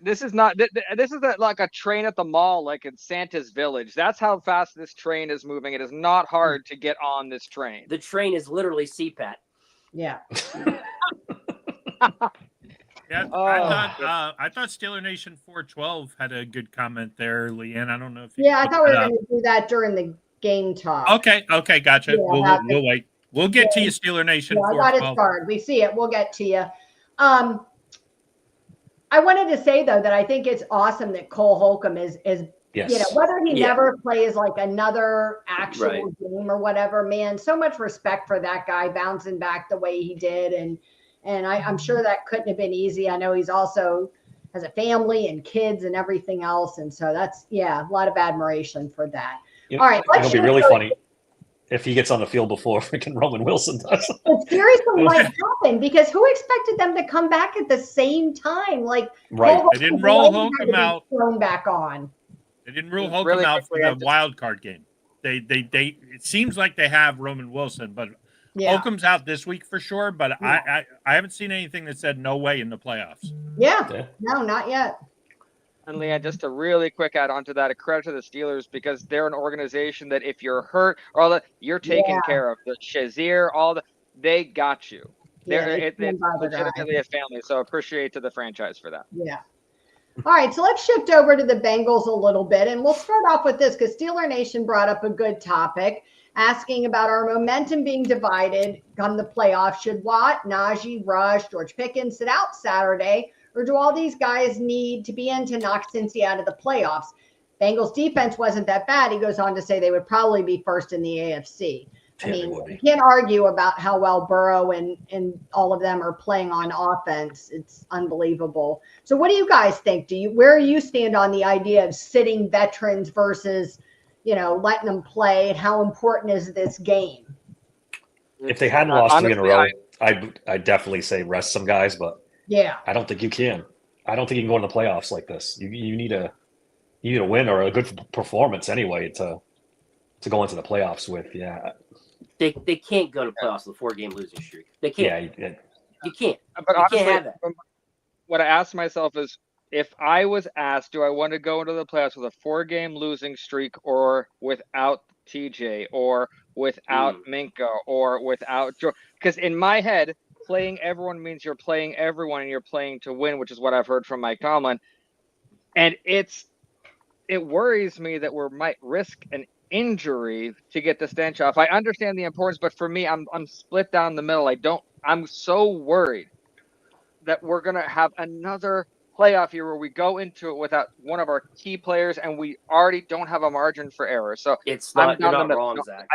This is not. This is like a train at the mall, like in Santa's Village. That's how fast this train is moving. It is not hard to get on this train. The train is literally CPAT. Yeah. Yeah, Oh. I thought Steeler Nation 412 had a good comment there, Leanne. I don't know if you Yeah, I picked thought we it were up. going to do that during the game talk. Okay, gotcha. Yeah, We'll about the- wait. We'll get to you, Steeler Nation Yeah, I got it 412. started. We see it. We'll get to you. I wanted to say though that I think it's awesome that Cole Holcomb is Yes. whether he Yeah. never plays like another actual Right. game or whatever, man, so much respect for that guy bouncing back the way he did. And I'm sure that couldn't have been easy. I know he's also has a family and kids and everything else. And so that's, a lot of admiration for that. All right, let's It'll be really shift funny if he gets on the field before freaking Roman Wilson does. It's seriously might happen because who expected them to come back at the same time? Like, Right. Cole They didn't Holcomb roll had to Holcomb be out. Thrown back on. They didn't rule Just Holcomb really out for quickly, I the just- wild card game. They it seems like they have Roman Wilson, but Yeah, Holcomb's out this week for sure. But Yeah. I haven't seen anything that said no way in the playoffs. yeah, Yeah. no, not yet. And Leanne, just a really quick add on to that, a credit to the Steelers because they're an organization that if you're hurt or all that, you're taken Yeah. care of. The Shazier, they got you. Yeah, They're they stand by the guy. legitimately a family. So appreciate to the franchise for that. Yeah. All right, so let's shift over to the Bengals a little bit, and we'll start off with this because Steeler Nation brought up a good topic, asking about our momentum being divided on the playoffs. Should Watt, Najee, Rush, George Pickens sit out Saturday or do all these guys need to be in to knock Cincy out of the playoffs? Bengals defense wasn't that bad. He goes on to say they would probably be first in the AFC. I mean, you can't argue about how well Burrow and all of them are playing on offense. It's unbelievable. So what do you guys think? Where you stand on the idea of sitting veterans versus, letting them play, and how important is this game? If they hadn't lost honestly, 3 in a row, I'd definitely say rest some guys, but yeah, I don't think you can. I don't think you can go in the playoffs like this. You need a win or a good performance anyway to go into the playoffs with. Yeah. They can't go to playoffs with a 4-game losing streak. They can't. Yeah, you can't. But you honestly, can't have that. What I asked myself is, if I was asked, do I want to go into the playoffs with a 4-game losing streak, or without TJ, or without Minka, or without Joe? Because in my head, playing everyone means you're playing everyone and you're playing to win, which is what I've heard from Mike Tomlin. And it worries me that we might risk an injury to get the stench off. I understand the importance, but for me, I'm split down the middle. I'm so worried that we're gonna have another playoff year where we go into it without one of our key players, and we already don't have a margin for error. So it's not. You're not wrong, no, Zach.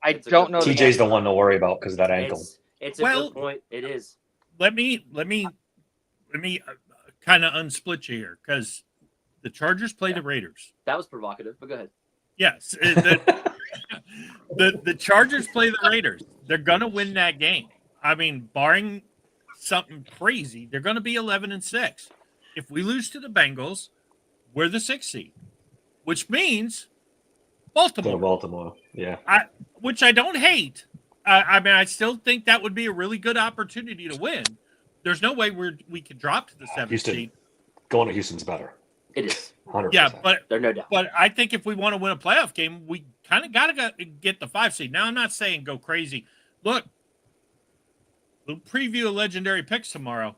I don't know. TJ's the one to worry about because of that ankle. It's a good point. It is. Let me kind of unsplit you here, because the Chargers play the Raiders. That was provocative, but go ahead. Yes, the Chargers play the Raiders. They're gonna win that game. I mean, barring something crazy, they're gonna be 11-6. If we lose to the Bengals, we're the 6th seed, which means Baltimore. Baltimore, yeah. Which I don't hate. I mean, I still think that would be a really good opportunity to win. There's no way we could drop to the 7th seed. Going to Houston's better. It is. 100%. Yeah, but there's no doubt. But I think if we want to win a playoff game, we kind of got to get the 5 seed. Now, I'm not saying go crazy. Look, we'll preview a legendary picks tomorrow.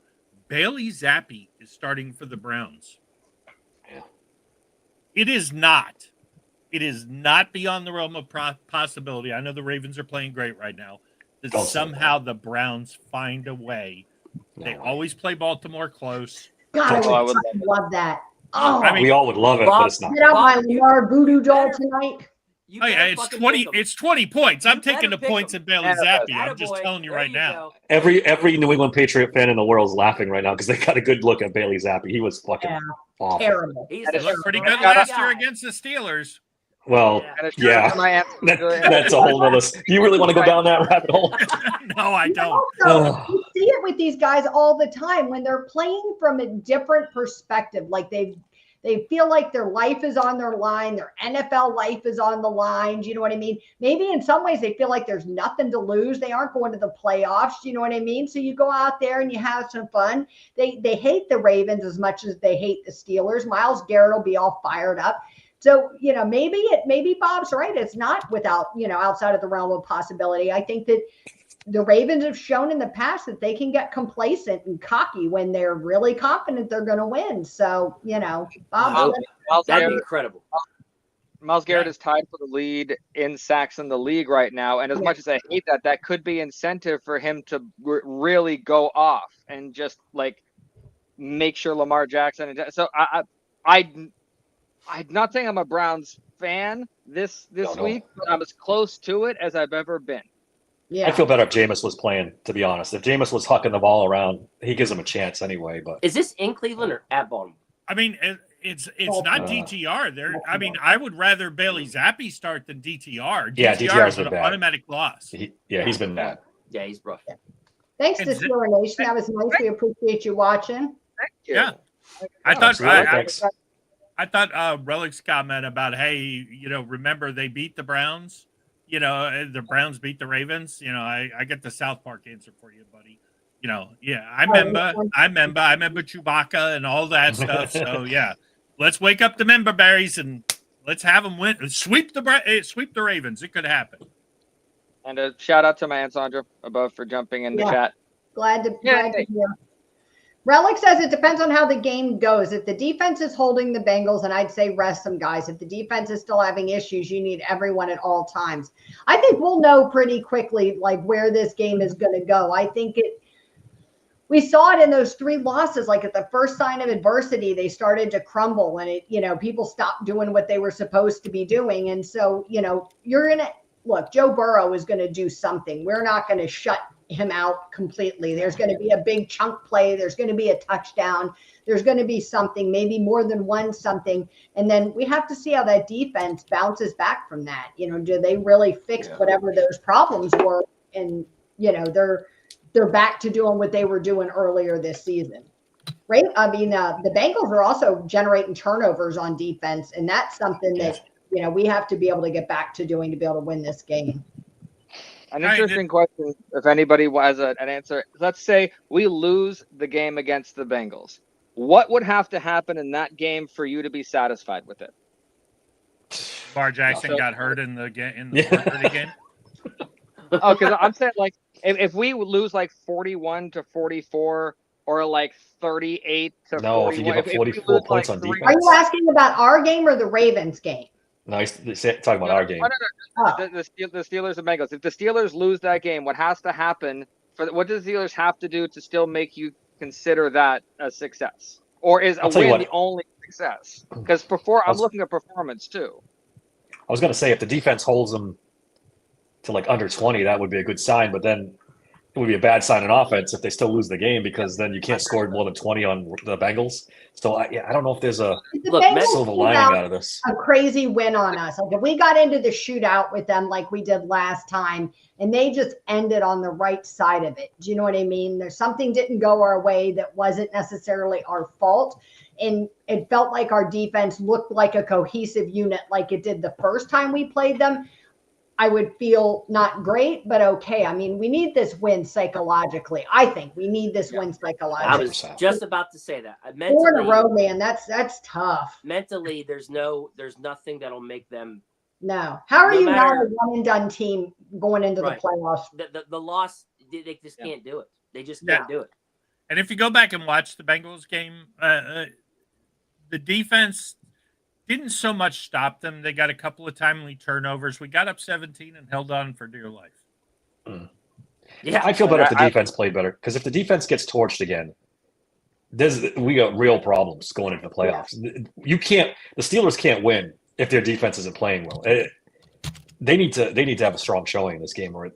Bailey Zappi is starting for the Browns. Yeah. It is not beyond the realm of possibility. I know the Ravens are playing great right now. That somehow the Browns find a way. They always play Baltimore close. God, I would love that. Oh, I mean, we all would love it, but it's not. Get out my Lamar voodoo doll tonight. Oh yeah, it's 20. It's 20 points. I'm taking the points at Bailey Zappi. I'm just telling you right now. Every New England Patriot fan in the world is laughing right now because they got a good look at Bailey Zappi. He was fucking awful. Terrible. He looked pretty good last year against the Steelers. Well, yeah. That's a whole other. Do you really want to go down that rabbit hole? No, I don't. Also, you see it with these guys all the time when they're playing from a different perspective. Like they feel like their life is on their line, their NFL life is on the line. Do you know what I mean? Maybe in some ways they feel like there's nothing to lose. They aren't going to the playoffs. Do you know what I mean? So you go out there and you have some fun. They hate the Ravens as much as they hate the Steelers. Myles Garrett will be all fired up. So, maybe Bob's right. It's not without, outside of the realm of possibility. I think that the Ravens have shown in the past that they can get complacent and cocky when they're really confident they're going to win. So, Bob. That'd be incredible. Myles Garrett is tied for the lead in sacks in the league right now. And as much as I hate that could be incentive for him to really go off and just make sure Lamar Jackson. So I'm not saying I'm a Browns fan this week, but I'm as close to it as I've ever been. Yeah. I feel better if Jameis was playing, to be honest. If Jameis was hucking the ball around, he gives him a chance anyway. But is this in Cleveland or at Baltimore? I mean, it's not DTR. There. I mean, I would rather Bailey Zappi start than DTR. Yeah, DTR is an automatic loss. He's been bad. Yeah, he's rough. Yeah. Thanks to Steeler Nation. That was nice. We appreciate you watching. Thank you. Yeah. I thought Relic's comment about, hey, remember they beat the Browns, the Browns beat the Ravens. I get the South Park answer for you, buddy. I remember Chewbacca and all that stuff. So yeah, let's wake up the member berries and let's have them win. Sweep the Ravens. It could happen. And a shout out to my Aunt Sandra above for jumping in the chat. Glad to hear. Relic says it depends on how the game goes. If the defense is holding the Bengals, and I'd say rest some guys. If the defense is still having issues, you need everyone at all times. I think we'll know pretty quickly where this game is going to go. I think we saw it in those 3 losses. Like at the first sign of adversity, they started to crumble, and people stopped doing what they were supposed to be doing. And so, you're going to look, Joe Burrow is going to do something. We're not going to shut him out completely. There's going to be a big chunk play. There's going to be a touchdown. There's going to be something, maybe more than one something. And then we have to see how that defense bounces back from that. Do they really fix whatever those problems were? And, they're back to doing what they were doing earlier this season, right? I mean, the Bengals are also generating turnovers on defense, and that's something that, we have to be able to get back to doing to be able to win this game. An interesting question, if anybody has an answer. Let's say we lose the game against the Bengals. What would have to happen in that game for you to be satisfied with it? Lamar Jackson got hurt in the game. Game. Oh, because I'm saying, like, if we lose like 41-44 or like 38-41. No, if you give up 44 points on defense. Are you asking about our game or the Ravens game? No, he's talking about our game. The Steelers and Bengals. If the Steelers lose that game, what has to happen? What do the Steelers have to do to still make you consider that a success? Or is a win the only success? Because I'm looking at performance too. I was going to say, if the defense holds them to like under 20, that would be a good sign. But then it would be a bad sign in offense if they still lose the game, because then you can't score more than 20 on the Bengals. So I don't know if there's a silver lining out of this. A crazy win on us. Like if we got into the shootout with them like we did last time, and they just ended on the right side of it. Do you know what I mean? There's something didn't go our way that wasn't necessarily our fault. And it felt like our defense looked like a cohesive unit like it did the first time we played them. I would feel not great, but okay. I mean, we need this win psychologically. I think we need this win psychologically. I was just about to say that. 4 in a row, man. That's tough. Mentally, there's nothing that'll make them. No. How are you not a one and done team going into the playoffs? The loss, they just can't do it. They just can't do it. And if you go back and watch the Bengals game, the defense didn't so much stop them. They got a couple of timely turnovers. We got up 17 and held on for dear life. Yeah, I feel better if the defense played better, because if the defense gets torched again, we got real problems going into the playoffs. Yeah. The Steelers can't win if their defense isn't playing well. They need to have a strong showing in this game, or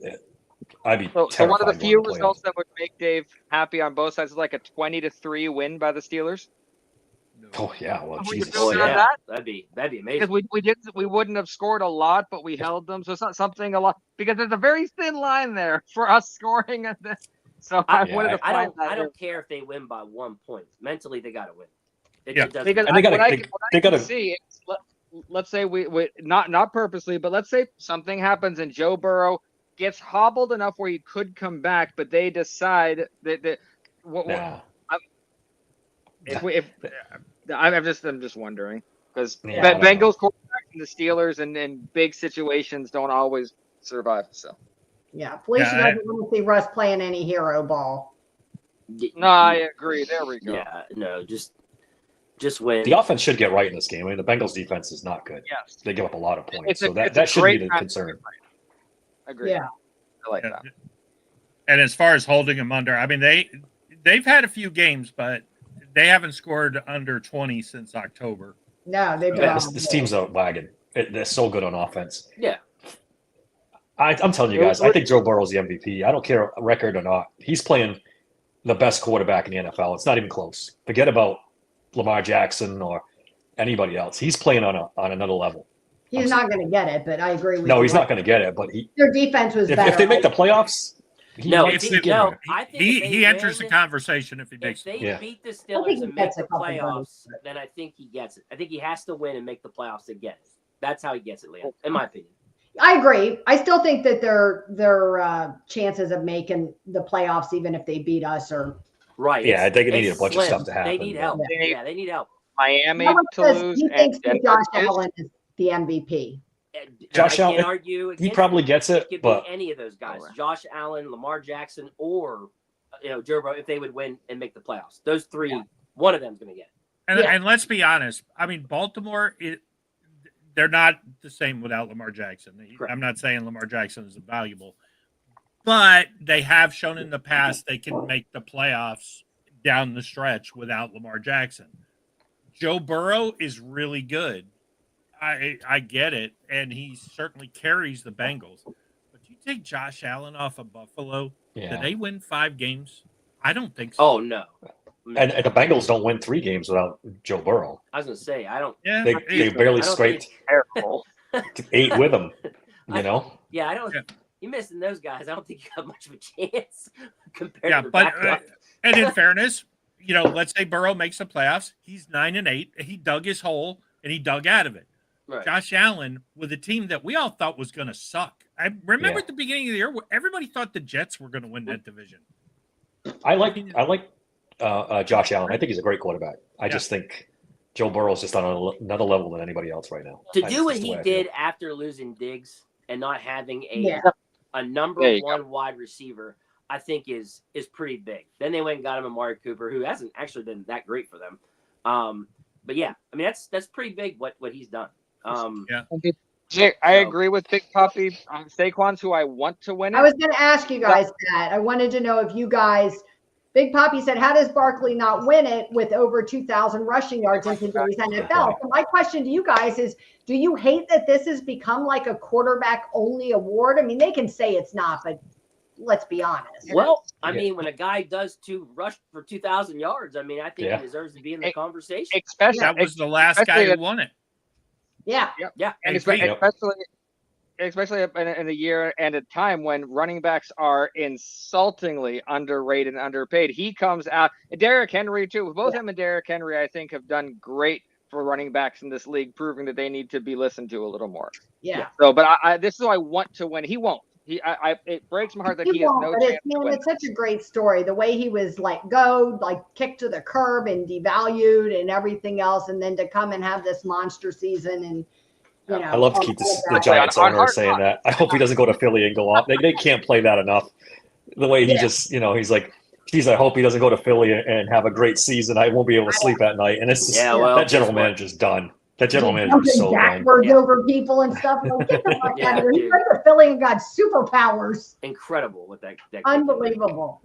I'd be terrified. So one of the few results that would make Dave happy on both sides is like a 20-3 win by the Steelers. Oh yeah, well, Jesus. That'd be amazing. Because we wouldn't have scored a lot, but we held them. So it's not something a lot, because there's a very thin line there for us scoring. So I don't care if they win by 1 point. Mentally, they got to win. They got to see. Let's say we not purposely, but let's say something happens and Joe Burrow gets hobbled enough where he could come back, but they decide that. I'm just wondering, because Bengals quarterbacks and the Steelers and big situations don't always survive. So Felicia doesn't want to see Russ playing any hero ball. No, I agree. There we go. Yeah, no, just win. The offense should get right in this game. I mean, the Bengals defense is not good. Yes, they give up a lot of points, so that should be the concern. Agree. Yeah, I like that. And as far as holding them under, I mean, they've had a few games, but they haven't scored under 20 since October. No, they've this team's a wagon. They're so good on offense. Yeah. I'm telling you guys, I think Joe Burrow's the MVP. I don't care record or not. He's playing the best quarterback in the NFL. It's not even close. Forget about Lamar Jackson or anybody else. He's playing on another level. He's not going to get it, but I agree with you. No, he's not going to get it, but their defense was better. If they make the playoffs, he enters the conversation if he makes it. If they beat the Steelers and make the playoffs, then I think he gets it. I think he has to win and make the playoffs again. That's how he gets it, Leanne, in my opinion. I agree. I still think that their chances of making the playoffs, even if they beat us, are right. Yeah, I think they need a bunch of stuff to happen. They need help. Yeah, they need help. Miami to lose. He thinks that Josh Allen is the MVP. Josh Allen, argue he probably gets it, but any of those guys, Josh Allen, Lamar Jackson, or Joe Burrow, if they would win and make the playoffs, those three, one of them's going to get it. And let's be honest. I mean, Baltimore, they're not the same without Lamar Jackson. I'm not saying Lamar Jackson is invaluable, but they have shown in the past they can make the playoffs down the stretch without Lamar Jackson. Joe Burrow is really good. I get it, and he certainly carries the Bengals. But you take Josh Allen off of Buffalo, did they win 5 games? I don't think so. Oh no. And the Bengals don't win 3 games without Joe Burrow. I was gonna say I don't. Yeah, They barely scraped Terrible. 8 with him. You know. Yeah, I don't. Yeah. You missing those guys? I don't think you have much of a chance compared Yeah, to the but backup. and in fairness, let's say Burrow makes the playoffs. He's 9-8. He dug his hole and he dug out of it. Right. Josh Allen with a team that we all thought was going to suck. I remember at the beginning of the year, everybody thought the Jets were going to win that division. I like Josh Allen. I think he's a great quarterback. I just think Joe Burrow's just on another level than anybody else right now. To do what he did after losing Diggs and not having a number 1 wide receiver, I think is pretty big. Then they went and got him Amari Cooper, who hasn't actually been that great for them. But yeah, I mean that's pretty big what he's done. I agree with Big Puppy. Saquon's who I want to win it. I was going to ask you guys that. I wanted to know if you guys, Big Poppy said, how does Barkley not win it with over 2,000 rushing yards in today's NFL? So my question to you guys is, do you hate that this has become like a quarterback-only award? I mean, they can say it's not, but let's be honest. Well, I mean, when a guy does rush for 2,000 yards, I mean, I think he deserves to be in the conversation. That was the last guy who won it. Yeah. And especially in a year and a time when running backs are insultingly underrated and underpaid. He comes out, and Derrick Henry too. Both him and Derrick Henry, I think, have done great for running backs in this league, proving that they need to be listened to a little more. Yeah. So, but this is who I want to win. He won't. It breaks my heart that he has no chance to win. It's such a great story. The way he was kicked to the curb and devalued and everything else, and then to come and have this monster season and I love to keep the Giants owner saying that. I hope he doesn't go to Philly and go off. They can't play that enough. The way he just, he's like, geez, I hope he doesn't go to Philly and have a great season. I won't be able to sleep at night. And it's just, that general manager's done. That general manager is so done. Backwards over people and stuff. Like, get the fuck out of here. He went to Philly and got superpowers. Incredible with that. Unbelievable.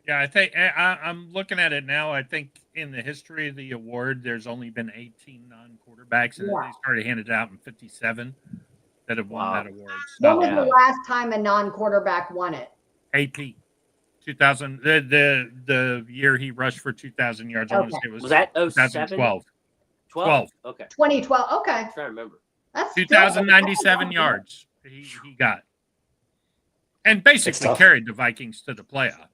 Yeah, I think I'm looking at it now. I think in the history of the award, there's only been 18 non-quarterbacks, and they started handing it out in 57 that have won that award. When was the last time a non-quarterback won it? AP 2000. The year he rushed for 2,000 yards. I want to say it was that 2012. 12. Okay. 2012. Okay. I'm trying to remember. That's 2,097 yards he got, and basically carried the Vikings to the playoffs.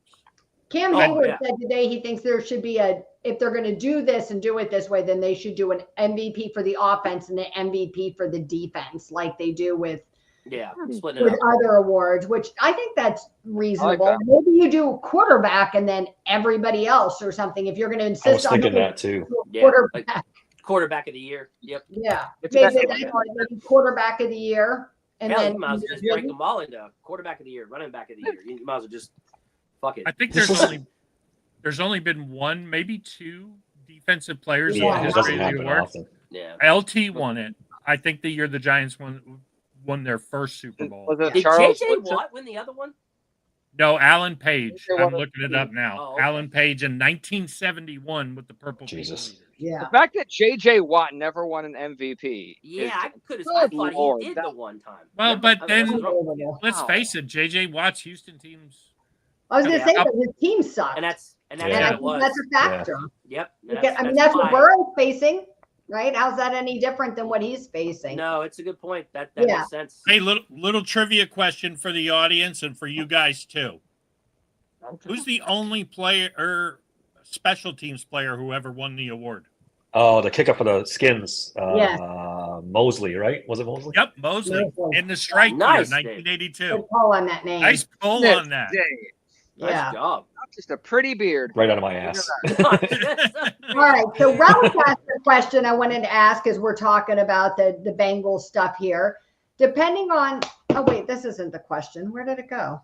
Cam Hayward said today he thinks there should be if they're going to do this and do it this way, then they should do an MVP for the offense and an MVP for the defense, like they do with other awards, which I think that's reasonable. Like that. Maybe you do quarterback and then everybody else or something. If you're going to insist on that too. Quarterback. Like quarterback of the year. Yep. Yeah. Maybe quarterback of the year. And then you might as well just break them all into quarterback of the year, running back of the year. You might as well just fuck it. I think there's only been one, maybe 2 defensive players in the history of the award. Yeah. LT won it. I think the year the Giants won their first Super Bowl. Did J.J. Watt win the other one? No, Alan Page. I'm looking it up now. Oh, okay. Alan Page in 1971 with the Purple Jesus. Leaders. Yeah. The fact that J.J. Watt never won an MVP. Yeah, I thought he did the one time. Well, but then let's face it, J.J. Watt's Houston teams. I was going to say that his team sucked. And that's a factor. Yeah. Yep. That's what Burrow's facing, right? How's that any different than what he's facing? No, it's a good point. That makes sense. Hey, little trivia question for the audience and for you guys too. Who's the only special teams player who ever won the award? Oh, the kicker for the Skins. Mosley, right? Was it Mosley? Yep, Mosley. In the strike year, 1982. Good pull on that name. Nice pull on that. Nice job. Just a pretty beard. Right out of my ass. All right. So Ralph asked the question I wanted to ask as we're talking about the Bengals stuff here. Depending on this isn't the question. Where did it go?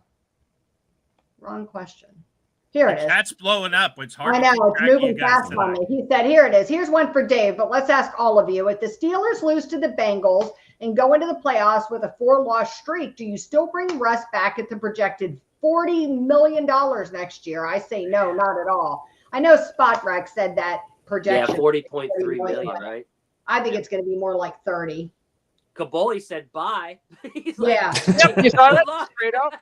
Wrong question. Here it is. That's blowing up. It's hard. I know, it's moving fast on me. He said, here it is. Here's one for Dave, but let's ask all of you. If the Steelers lose to the Bengals and go into the playoffs with a 4-loss streak, do you still bring Russ back at the projected $40 million next year. I say no, not at all. I know Spotrac said that projection. Yeah, 40.3 million, right? I think it's going to be more like 30. Kaboli said bye. He's Yeah. Yep, you saw good that luck. straight up.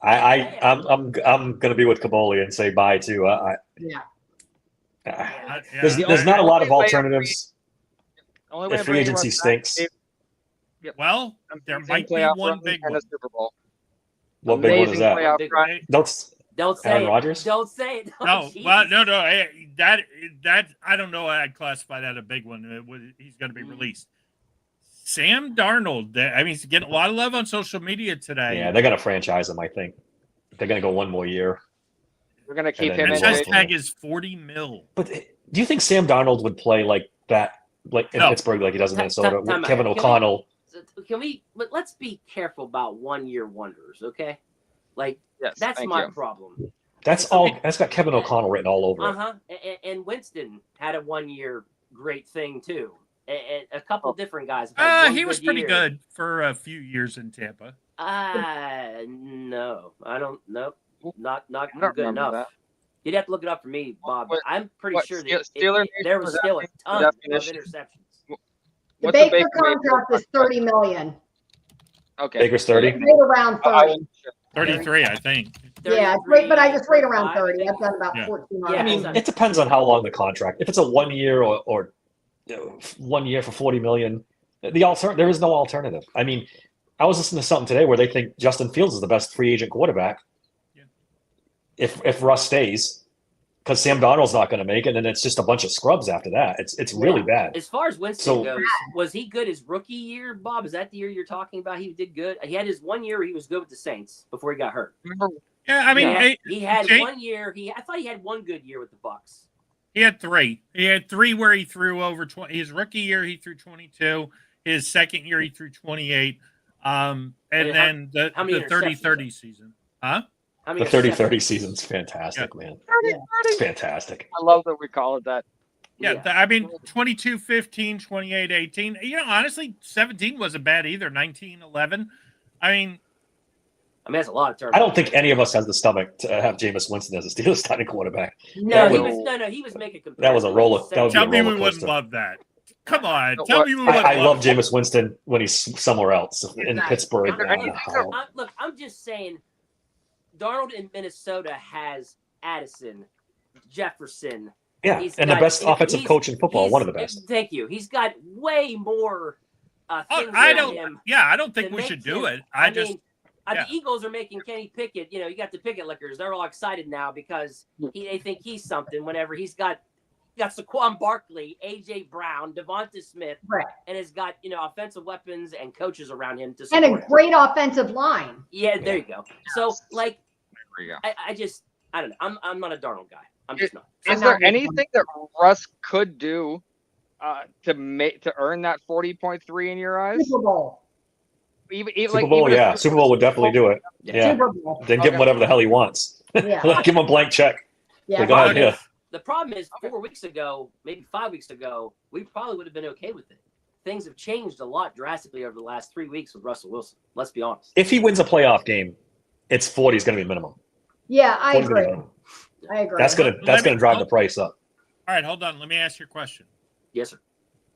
I'm going to be with Kaboli and say bye too. Yeah. There's not a lot of Only way alternatives. Only way If of free bringing agency Russ back, stinks. Well, there might be one big and one. a Super Bowl. What big one is Amazing that? playoff Big run. Don't say Aaron it. Rodgers? Don't say it. No, Jesus. well, no. That I don't know. I'd classify that a big one. He's going to be released. Sam Darnold. I mean, he's getting a lot of love on social media today. Yeah, they're going to franchise him. I think they're going to go one more year. We're gonna keep And him then in. Franchise Franchise tag is $40 million. But do you think Sam Darnold would play like that, like in No. Pittsburgh, like he does in Minnesota, Time with out. Kevin Can we- O'Connell? Let's be careful about 1 year wonders, okay? Like Yes, that's thank my you. problem. That's got Kevin O'Connell written all over it. And Winston had a 1 year great thing too. And a couple different guys. He was pretty good for a few years in Tampa. No, I don't. Nope, not I don't good remember enough. that. You'd have to look it up for me, Bob. What- I'm pretty what sure that Steeler there Nation was was still a asking ton for of definition. interceptions. The What's the Baker Baker contract is $30 million. Okay. Baker's 30. Right around 30. 33, I think. Yeah, it's right, but I just right around 35, 30. I've done about Yeah. 14 Yeah, I mean, articles. it depends on how long the contract. If it's a 1 year or 1 year for $40 million, there is no alternative. I mean, I was listening to something today where they think Justin Fields is the best free agent quarterback. Yeah. If Russ stays, because Sam Darnold's not going to make it, and it's just a bunch of scrubs after that. It's really bad. As far as Winston So- goes, was he good his rookie year, Bob? Is that the year you're talking about? He did good. He had his 1 year where he was good with the Saints before he got hurt. Remember, Yeah, I mean, Yeah, he had Jake- 1 year. I thought he had one good year with the Bucks. he had three. He had three where he threw over 20. His rookie year, he threw 22. His second year, he threw 28. And then the how many 30-30 season. Huh? How many The 30-30 interceptions? season's fantastic, man. Yeah. It's fantastic. I love that we call it that. Yeah, I mean, 22-15, 28-18. You know, honestly, 17 wasn't bad either. 19-11. I mean, that's a lot of turnovers. I don't think any of us has the stomach to have Jameis Winston as a Steelers starting quarterback. No, that he was making. that was a roller- that would be tell me we roller wouldn't coaster. love that. Come on, No, tell what- me we wouldn't I love love Jameis Winston when he's somewhere else in Exactly. Pittsburgh. Is there anything Look, I'm just saying, Darnold in Minnesota has Addison, Jefferson. Yeah, He's and the got- best offensive he's- coach in football, he's- one of the best. Thank you. He's got way more things I around don't. him. Yeah, I don't think to we make should do him- it. I just. mean, yeah. the Eagles are making Kenny Pickett. You know, you got the Pickett lickers. They're all excited now because they think he's something. Whenever he's got Saquon Barkley, AJ Brown, Devonta Smith, Right. and has got offensive weapons and coaches around him to And support a him. great offensive line. Yeah, there you go. So like, There you go. I don't know. I'm not a Darnold guy. I'm just not. Is I'm there not- anything that Russ could do to earn that 40.3 in your eyes? Super Bowl. Even Super Bowl, if- yeah. Super Bowl would definitely do it. Yeah. Super Bowl. Then give him whatever the hell he wants. Yeah. Give him a blank check. Yeah. Like, go ahead, yeah. The problem is 4 weeks ago, maybe 5 weeks ago, we probably would have been okay with it. Things have changed a lot drastically over the last 3 weeks with Russell Wilson. Let's be honest. If he wins a playoff game, it's 40 is going to be minimum. Yeah, I 40 is gonna be agree. minimum. I agree. That's going to drive the price up. All right, hold on. Let me ask you a question. Yes, sir.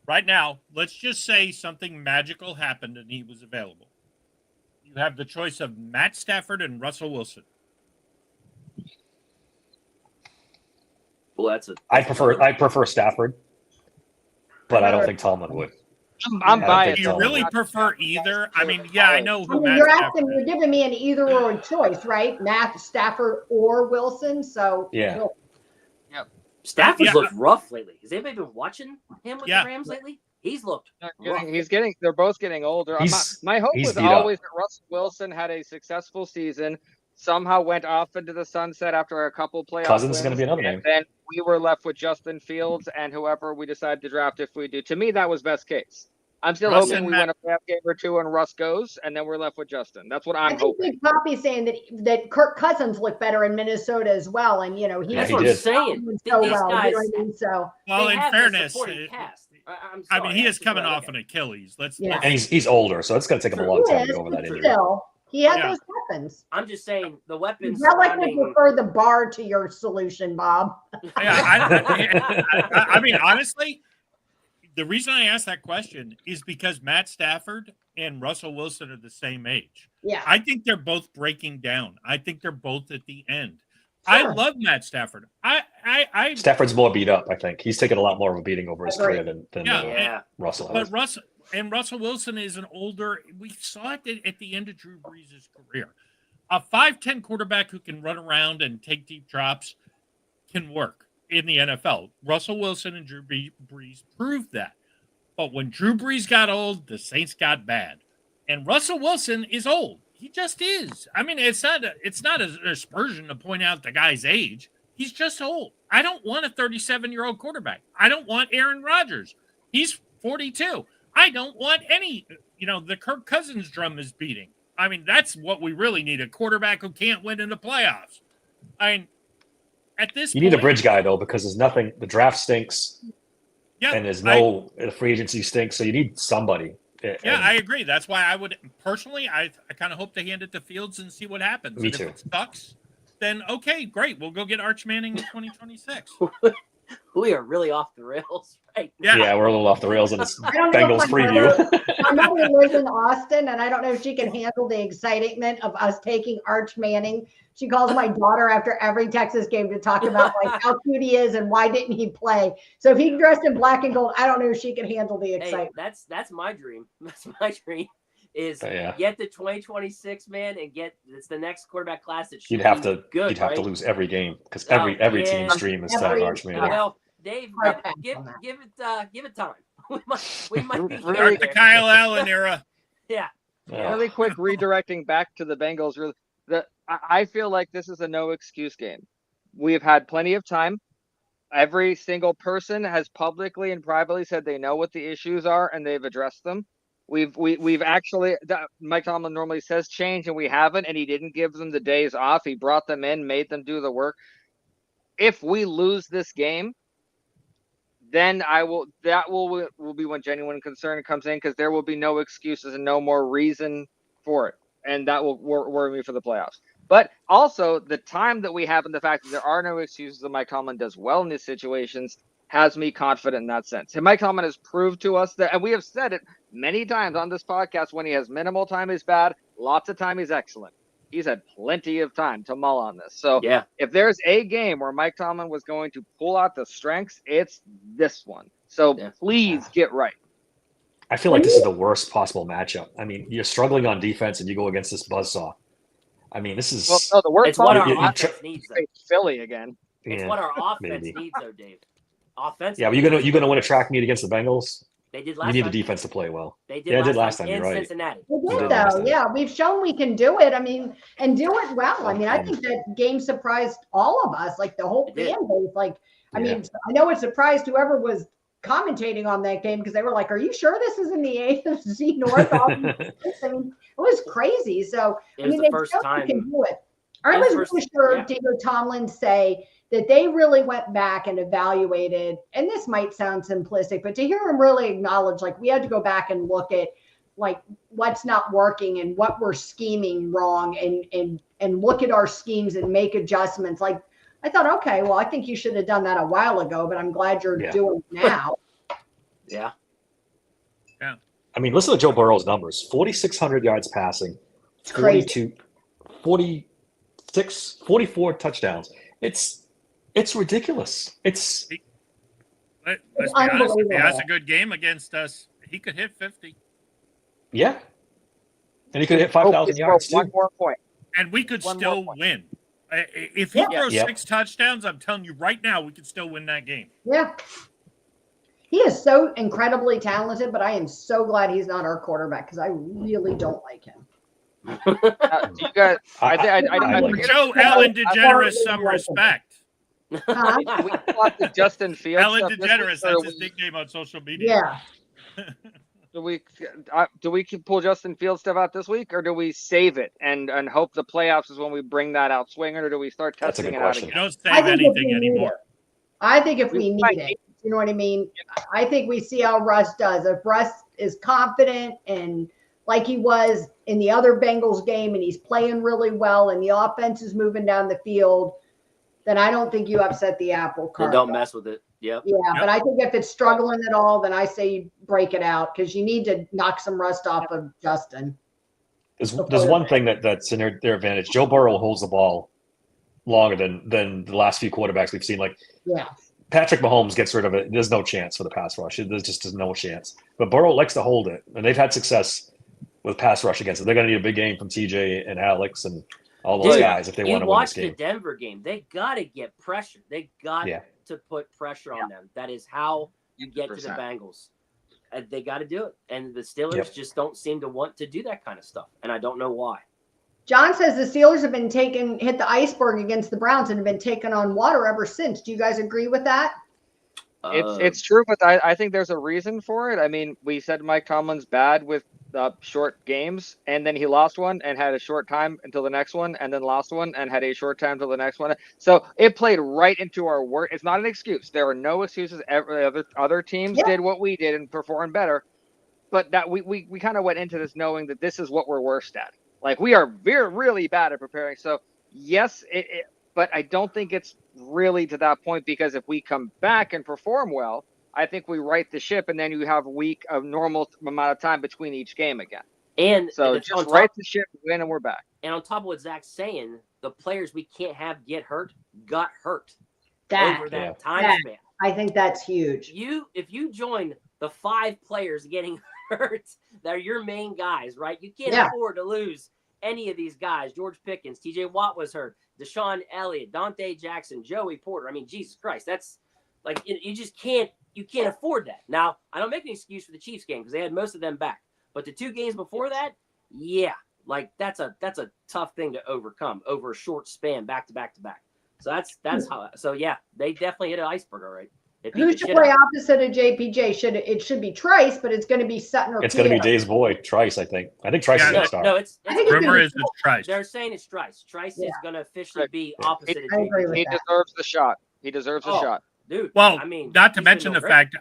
Right now, let's just say something magical happened and he was available. You have the choice of Matt Stafford and Russell Wilson. Well, that's a. I prefer Stafford, but I don't think Tomlin would. I'm I don't biased. Do think you really prefer either? I mean, yeah, I know I who mean, Matt you're Stafford asking, you're giving me an either or choice, right? Matt Stafford or Wilson. So Yeah. Stafford's Yeah. looked rough lately. Has anybody been watching him with Yeah. the Rams lately? He's looked rough. They're both getting older. My hope he's was beat up. always that Russell Wilson had a successful season, somehow went off into the sunset after a couple playoff Cousins is wins, going to be another name. and then we were left with Justin Fields and whoever we decided to draft if we do. To me, that was best case. I'm still Russ hoping and we Matt- win a playoff game or two and Russ goes, and then we're left with Justin. That's what I I'm think hoping. Big Poppy's saying that Kirk Cousins looked better in Minnesota as well, and Yeah, That's he what I'm did. saying. doing These so well. You know guys, what I mean? So Well, they in have the fairness, supporting cast. I'm I sorry, mean, he that's is just coming what I off look an at. Achilles. Let's Yeah. And he's older, so it's going to take him a long he time to is, get over that but injury. still, He had Yeah. those weapons. I'm just saying the It's weapons not like we surrounding. prefer the bar to your solution, Bob. Yeah, I mean, honestly, the reason I asked that question is because Matt Stafford and Russell Wilson are the same age. Yeah. I think they're both breaking down. I think they're both at the end. I Sure. love Matt Stafford. I Stafford's more beat up, I think. He's taken a lot more of a beating over his Agree. career than Yeah. Yeah. Russell But has. Russell Wilson is an older. We saw it at the end of Drew Brees' career. A 5'10" quarterback who can run around and take deep drops can work in the NFL. Russell Wilson and Drew Brees proved that. But when Drew Brees got old, the Saints got bad. And Russell Wilson is old. He just is. I mean, it's not an aspersion to point out the guy's age. He's just old. I don't want a 37-year-old quarterback. I don't want Aaron Rodgers. He's 42. I don't want any, the Kirk Cousins drum is beating. I mean, that's what we really need, a quarterback who can't win in the playoffs. I mean, at this You point, need a bridge guy, though, because there's nothing. The draft stinks, yeah, and the free agency stinks, so you need somebody. I agree. That's why I would personally, I kind of hope they hand it to Fields and see what happens. Me and too. If it sucks, then okay, great. We'll go get Arch Manning in 2026. We are really off the rails, right? Yeah, we're a little off the rails in this I don't know Bengals if preview. my mother lives in Austin, and I don't know if she can handle the excitement of us taking Arch Manning. She calls my daughter after every Texas game to talk about like how cute he is and why didn't he play. So if he dressed in black and gold, I don't know if she can handle the Hey, excitement. that's my dream. That's my dream. Is get the 2026 man and it's the next quarterback class that should You'd have be to good. you'd have right? to lose every game because every yeah. team's dream is to have Every- Arch Manning. Well, Dave, Hard pass give on that. it time. We might be Really? Start the Kyle Allen era. yeah. Yeah. Really quick, redirecting back to the Bengals. I feel like this is a no excuse game. We've had plenty of time. Every single person has publicly and privately said they know what the issues are and they've addressed them. We've actually Mike Tomlin normally says change and we haven't, and he didn't give them the days off. He brought them in, made them do the work. If we lose this game, then that will be when genuine concern comes in, because there will be no excuses and no more reason for it, and that will worry me for the playoffs. But also the time that we have and the fact that there are no excuses that Mike Tomlin does well in these situations has me confident in that sense. And Mike Tomlin has proved to us that, and we have said it many times on this podcast, when he has minimal time, he's bad. Lots of time, he's excellent. He's had plenty of time to mull on this. So Yeah. if there's a game where Mike Tomlin was going to pull out the strengths, it's this one. So please get right. I feel like this is the worst possible matchup. I mean, you're struggling on defense and you go against this buzzsaw. I mean, this is The worst It's what our possible offense needs, though. Philly again. It's yeah, what our offense maybe. needs, though, Dave. Offense. Yeah, but you're gonna win a track meet against the Bengals. They did You last need time. the defense to play well. They did Yeah, last, it did last time. in You're right. Cincinnati. We did did last though. time. Yeah, we've shown we can do it. I mean, and do it well. I mean, I think that game surprised all of us, like the whole It did. fan base. Like, I Yeah. mean, I know it surprised whoever was commentating on that game, because they were like, "Are you sure this is in the AFC North?" I mean, it was crazy. So It I was mean, the they first showed time. they can do it. I It was was first- really sure yeah. Diego Tomlin say that they really went back and evaluated, and this might sound simplistic, but to hear him really acknowledge, like, we had to go back and look at like what's not working and what we're scheming wrong, and look at our schemes and make adjustments. Like, I thought, okay, well, I think you should have done that a while ago, but I'm glad you're Yeah. doing it now. Yeah. I mean, listen to Joe Burrow's numbers: 4,600 yards passing, It's crazy. 44 touchdowns. It's ridiculous. Let's be honest. If he unbelievable. has a good game against us, he could hit 50, Yeah, and he could hit 5,000 yards too. One more point. and we could One still more point. win. If he throws Yeah. 6 touchdowns, I'm telling you right now, we could still win that game. Yeah. He is so incredibly talented, but I am so glad he's not our quarterback, because I really don't like him. Do you guys? I like Joe Ellen DeGeneres some respect. Huh? we thought the Justin Fields Ellen stuff this DeGeneres, week, that's or his nickname on social media. Yeah. do we pull Justin Fields stuff out this week, or do we save it and hope the playoffs is when we bring that out swinging, or do we start That's a testing good it out question. You again? don't I save think if anything we need anymore. it. I think if we We need might it, you know what I mean? I think we see how Russ does. If Russ is confident and like he was in the other Bengals game and he's playing really well and the offense is moving down the field, then I don't think you upset the apple cart. And don't mess with it. Yep. Yeah, but I think if it's struggling at all, then I say you break it out because you need to knock some rust off of Justin. There's one thing that's in their advantage. Joe Burrow holds the ball longer than the last few quarterbacks we've seen. Like, yeah, Patrick Mahomes gets rid of it. There's no chance for the pass rush. There's no chance. But Burrow likes to hold it, and they've had success with pass rush against it. They're going to need a big game from TJ and Alex and all those guys if they want to win this game. You watched the Denver game. They got to get pressure. They got to put pressure on them. That is how you get 100%. To the Bengals. They got to do it. And the Steelers just don't seem to want to do that kind of stuff. And I don't know why. John says the Steelers have been hit the iceberg against the Browns and have been taken on water ever since. Do you guys agree with that? It's true, but I think there's a reason for it. I mean, we said Mike Tomlin's bad with short games, and then he lost one and had a short time until the next one, and then lost one and had a short time until the next one. So it played right into our work. It's not an excuse. There are no excuses. Other teams did what we did and performed better, but that we kind of went into this knowing that this is what we're worst at. Like, we are really bad at preparing. So yes, but I don't think it's really to that point, because if we come back and perform well, I think we right the ship, and then you have a normal amount of time between each game again. And so just right the ship, win, and we're back. And on top of what Zach's saying, the players we can't have get hurt got hurt over that time span. I think that's huge. If you join the 5 players getting hurt, that are your main guys, right? You can't afford to lose any of these guys. George Pickens, T.J. Watt was hurt, Deshaun Elliott, Dante Jackson, Joey Porter. I mean, Jesus Christ, that's like, you just can't. You can't afford that. Now, I don't make an excuse for the Chiefs game because they had most of them back. But the 2 games before that, like that's a tough thing to overcome over a short span, back to back to back. So that's how. So yeah, they definitely hit an iceberg, all right. Who should play opposite of JPJ? It should be Trice, but it's going to be Sutton or it's going to be Dave's boy, Trice. I think Trice is going to start. No, it's rumor is it's Trice. They're saying it's Trice. Trice is going to officially be opposite of JPJ. He deserves the shot. He deserves a shot. Dude, well, I mean, not to mention the fact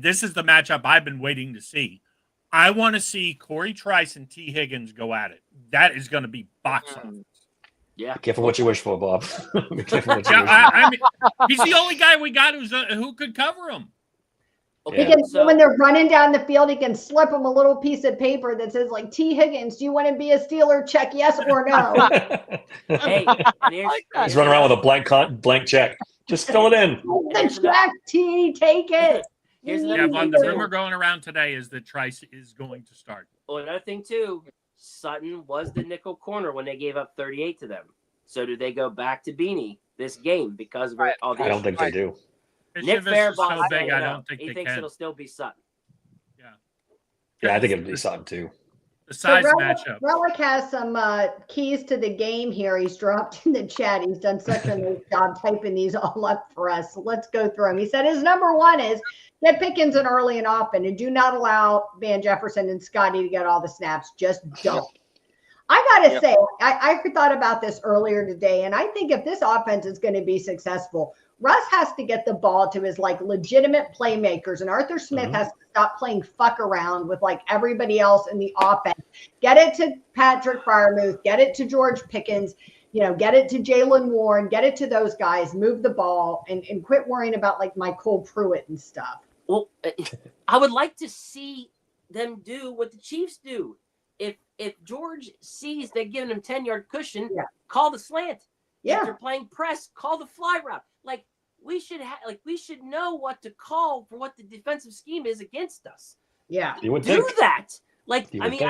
this is the matchup I've been waiting to see. I want to see Corey Trice and T. Higgins go at it. That is going to be box office. Yeah. Be careful what you wish for, Bob. I mean, he's the only guy we got who could cover him. Okay, when they're running down the field, he can slip them a little piece of paper that says, like, T. Higgins, do you want to be a Steeler? Check yes or no. Hey, he's running around with a blank check. Just fill it in. The check, T. Take it. The rumor going around today is that Trice is going to start. Well, another thing, too, Sutton was the nickel corner when they gave up 38 to them. So do they go back to Beanie this game because of all the I don't think they do. Nick Fairbaugh so big, I don't think he they thinks can. It'll still be Sutton. Yeah, I think it'll be Sutton too. The size matchup. Relic has some keys to the game here. He's dropped in the chat. He's done such a nice job typing these all up for us. So let's go through them. He said his number 1 is get Pickens in early and often, and do not allow Van Jefferson and Scotty to get all the snaps. Just don't. I got to say, I thought about this earlier today, and I think if this offense is going to be successful, Russ has to get the ball to his legitimate playmakers, and Arthur Smith has to stop playing fuck around with everybody else in the offense. Get it to Patrick Freiermuth, get it to George Pickens, get it to Jalen Warren, get it to those guys, move the ball, and quit worrying about Cole Pruitt and stuff. Well, I would like to see them do what the Chiefs do. If George sees they're giving him 10-yard cushion, call the slant. Yeah. If they're playing press, call the fly route. We should know what to call for what the defensive scheme is against us. Yeah. You would do think. that. I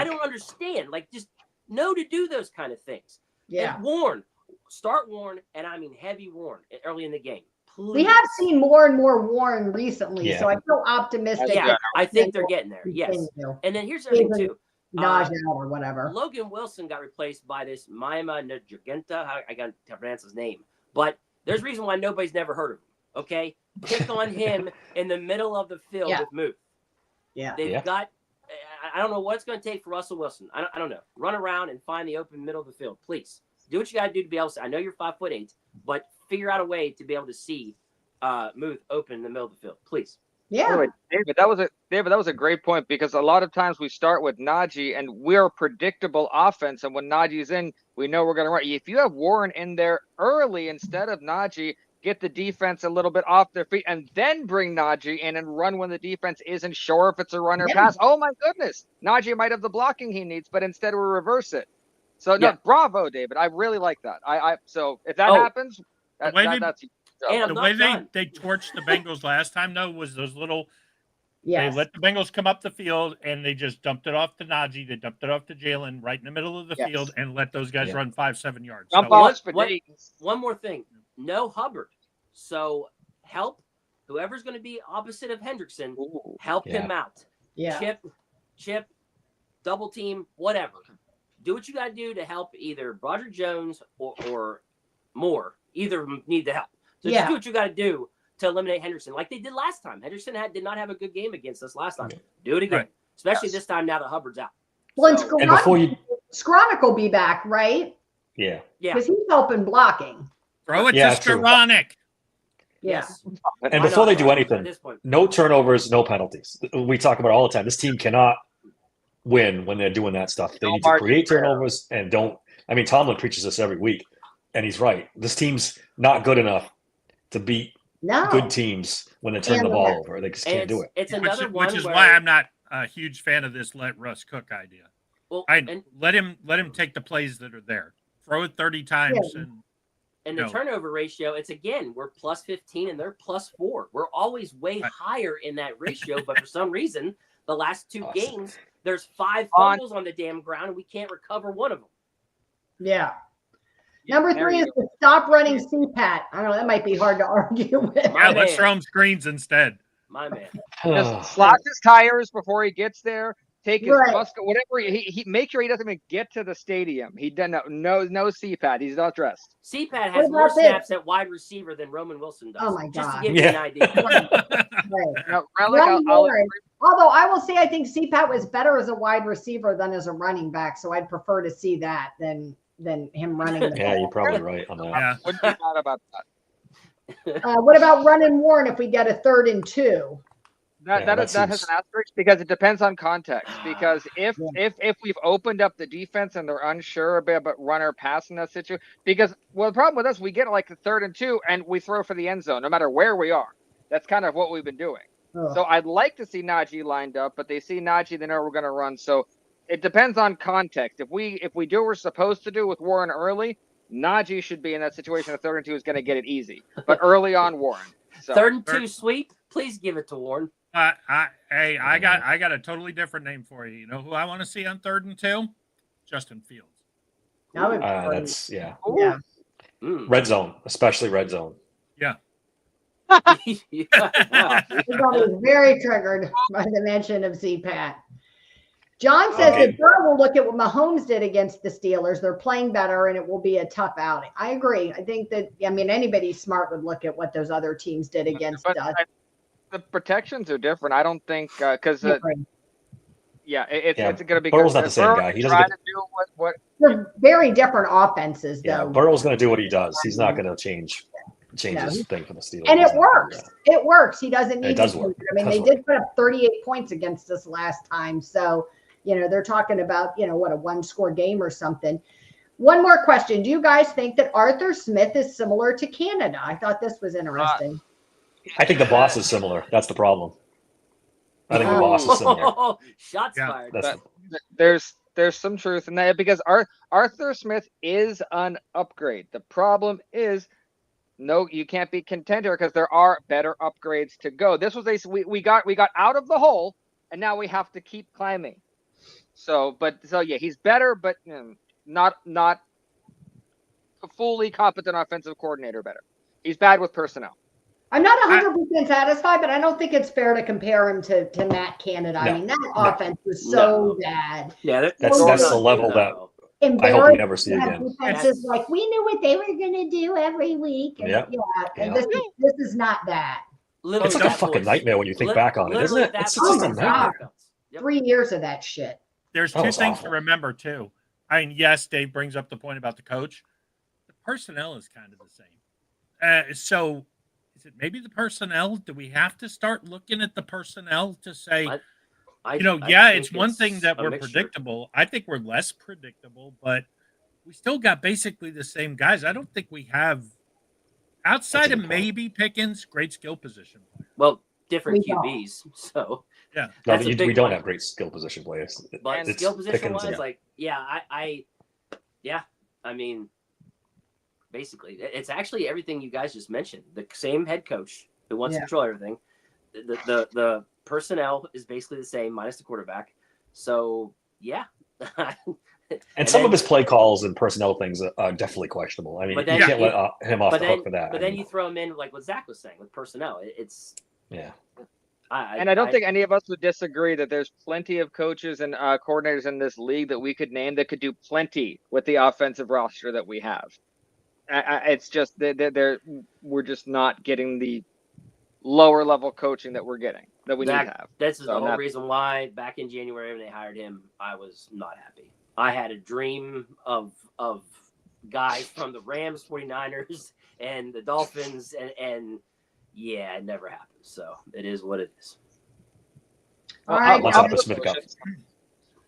don't understand. Just know to do those kind of things. Yeah. And start Warren, and I mean heavy Warren early in the game. Please. We have seen more and more Warren recently, so I feel optimistic. Yeah, I think they're getting there. Yes. And then here's the thing too. Najee or whatever. Logan Wilson got replaced by this Maima Njagenta. I got to pronounce his name. But there's a reason why nobody's never heard of him. Okay? Pick on him in the middle of the field with Muth. Yeah. They've got – I don't know what it's going to take for Russell Wilson. I don't know. Run around and find the open middle of the field. Please. Do what you got to do to be able to – I know you're 5'8", but figure out a way to be able to see Muth open in the middle of the field. Please. Yeah. By the way, David, that was a great point because a lot of times we start with Najee and we're a predictable offense, and when Najee's in, we know we're going to run. If you have Warren in there early instead of Najee, get the defense a little bit off their feet, and then bring Najee in and run when the defense isn't sure if it's a run or pass. Oh my goodness, Najee might have the blocking he needs, but instead we reverse it. So no, bravo, David. I really like that. So if that happens, that's the way they torched the Bengals last time though was those little. They let the Bengals come up the field and they just dumped it off to Najee. They dumped it off to Jalen right in the middle of the field and let those guys run 5-7 yards. One more thing. No Hubbard. So help whoever's going to be opposite of Hendrickson, help him out. Yeah. Chip, double team, whatever. Do what you got to do to help either Broderick Jones or Moore. Either of them need the help. So just do what you got to do to eliminate Henderson, like they did last time. Henderson did not have a good game against us last time. Do it again, especially this time now that Hubbard's out. Well, and Skowronek will be back, right? Yeah. Because he's helping blocking. Throw it to Skowronek. Yes. And before they do anything, no turnovers, no penalties. We talk about it all the time. This team cannot win when they're doing that stuff. They need to create turnovers and don't. I mean, Tomlin preaches this every week, and he's right. This team's not good enough to beat good teams when they turn the ball over. They just can't do it. It's another one, which is why I'm not a huge fan of this let Russ cook idea. Well, let him take the plays that are there. Throw it 30 times and the turnover ratio, it's again, we're plus 15 and they're plus 4. We're always way higher in that ratio, but for some reason, the last 2 games, there's 5 fumbles on the damn ground and we can't recover one of them. Yeah. Number 3 is to stop running CPAT. I don't know. That might be hard to argue with. Let's throw him screens instead. My man. Just slot his tires before he gets there. Take his musket, whatever. He make sure he doesn't even get to the stadium. He does no CPAT. He's not dressed. CPAT has more snaps at wide receiver than Roman Wilson does. Oh my God! Just to give you an idea. Although I will say, I think CPAT was better as a wide receiver than as a running back. So I'd prefer to see that than him running. The ball. You're probably right on that. Yeah, wouldn't be mad about that. What about running Warren if we get a 3rd and 2? That has an asterisk because it depends on context. Because if we've opened up the defense and they're unsure about run or pass in that situation, because the problem with us, we get like the 3rd and 2 and we throw for the end zone no matter where we are. That's kind of what we've been doing. So I'd like to see Najee lined up, but they see Najee, they know we're going to run. So it depends on context. If we do what we're supposed to do with Warren early, Najee should be in that situation. A 3rd and 2 is going to get it easy, but early on Warren. So 3rd and 2 sweep. Please give it to Warren. I got a totally different name for you. You know who I want to see on 3rd and 2? Justin Fields. That's red zone, especially red zone. Yeah. He's always very triggered by the mention of CPAT. John says that Burrow will look at what Mahomes did against the Steelers. They're playing better, and it will be a tough outing. I agree. I think that anybody smart would look at what those other teams did against us. The protections are different. I don't think because it's going to be. Burrow's not the same guy. He doesn't to do what. They're very different offenses, though. Yeah, Burrow's going to do what he does. He's not going to change his thing for the Steelers. And it works. It works. He doesn't need to. Work. They did put up 38 points against us last time, so they're talking about a 1-score game or something. One more question: do you guys think that Arthur Smith is similar to Canada? I thought this was interesting. I think the boss is similar. That's the problem. I think the boss is similar. Shots fired. There's some truth in that because Arthur Smith is an upgrade. The problem is, no, you can't be content here because there are better upgrades to go. This was we got out of the hole and now we have to keep climbing. So he's better, but not a fully competent offensive coordinator. Better. He's bad with personnel. I'm not 100% satisfied, but I don't think it's fair to compare him to Matt Canada. No, that offense was so bad. Yeah, that's the level that I hope we never see again. Defenses like we knew what they were going to do every week. And this is not that. It's like a fucking nightmare when you think back on it, isn't it? It's just a nightmare. 3 years of that shit. There's 2 things to remember too. I mean, yes, Dave brings up the point about the coach. The personnel is kind of the same. So Is it maybe the personnel? Do we have to start looking at the personnel to say, I it's think one thing that a we're mixture. predictable. I think we're less predictable, but we still got basically the same guys. I don't think we have, outside of maybe Pickens, great skill position player. Well, different We don't. QBs, so Yeah. No, that's a we big don't one. have great skill position players. But It's skill position Pickens wise, and- like, basically, it's actually everything you guys just mentioned. The same head coach who wants to control everything. The personnel is basically the same minus the quarterback. So yeah. And some of his play calls and personnel things are definitely questionable. I mean, you can't let him off the hook for that. But then you throw him in like what Zach was saying with personnel. It's yeah. And I don't think any of us would disagree that there's plenty of coaches and coordinators in this league that we could name that could do plenty with the offensive roster that we have. It's just that we're just not getting the lower level coaching that we're getting that we need to have. That's the whole reason why back in January when they hired him, I was not happy. I had a dream of guys from the Rams, 49ers, and the Dolphins, and yeah, it never happened. So it is what it is. All right. Let's have a Smith Cup.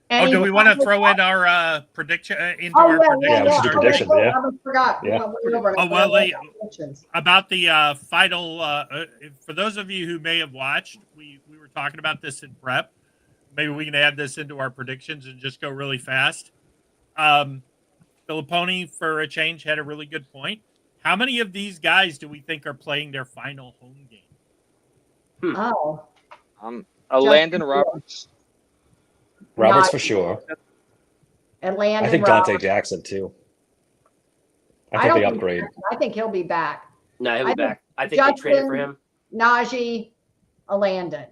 Do we want to throw in our prediction into our predictions? Yeah, let's do predictions. I almost forgot. Yeah. About the final. For those of you who may have watched, we were talking about this in prep. Maybe we can add this into our predictions and just go really fast. Filipponi, for a change, had a really good point. How many of these guys do we think are playing their final home game? Oh. Landon Roberts. Roberts for sure. And Landon I think Roberts. Dante Jackson too. I think they upgrade. I think he'll be back. No, he'll be back. I think they traded for him. Najee, Landon,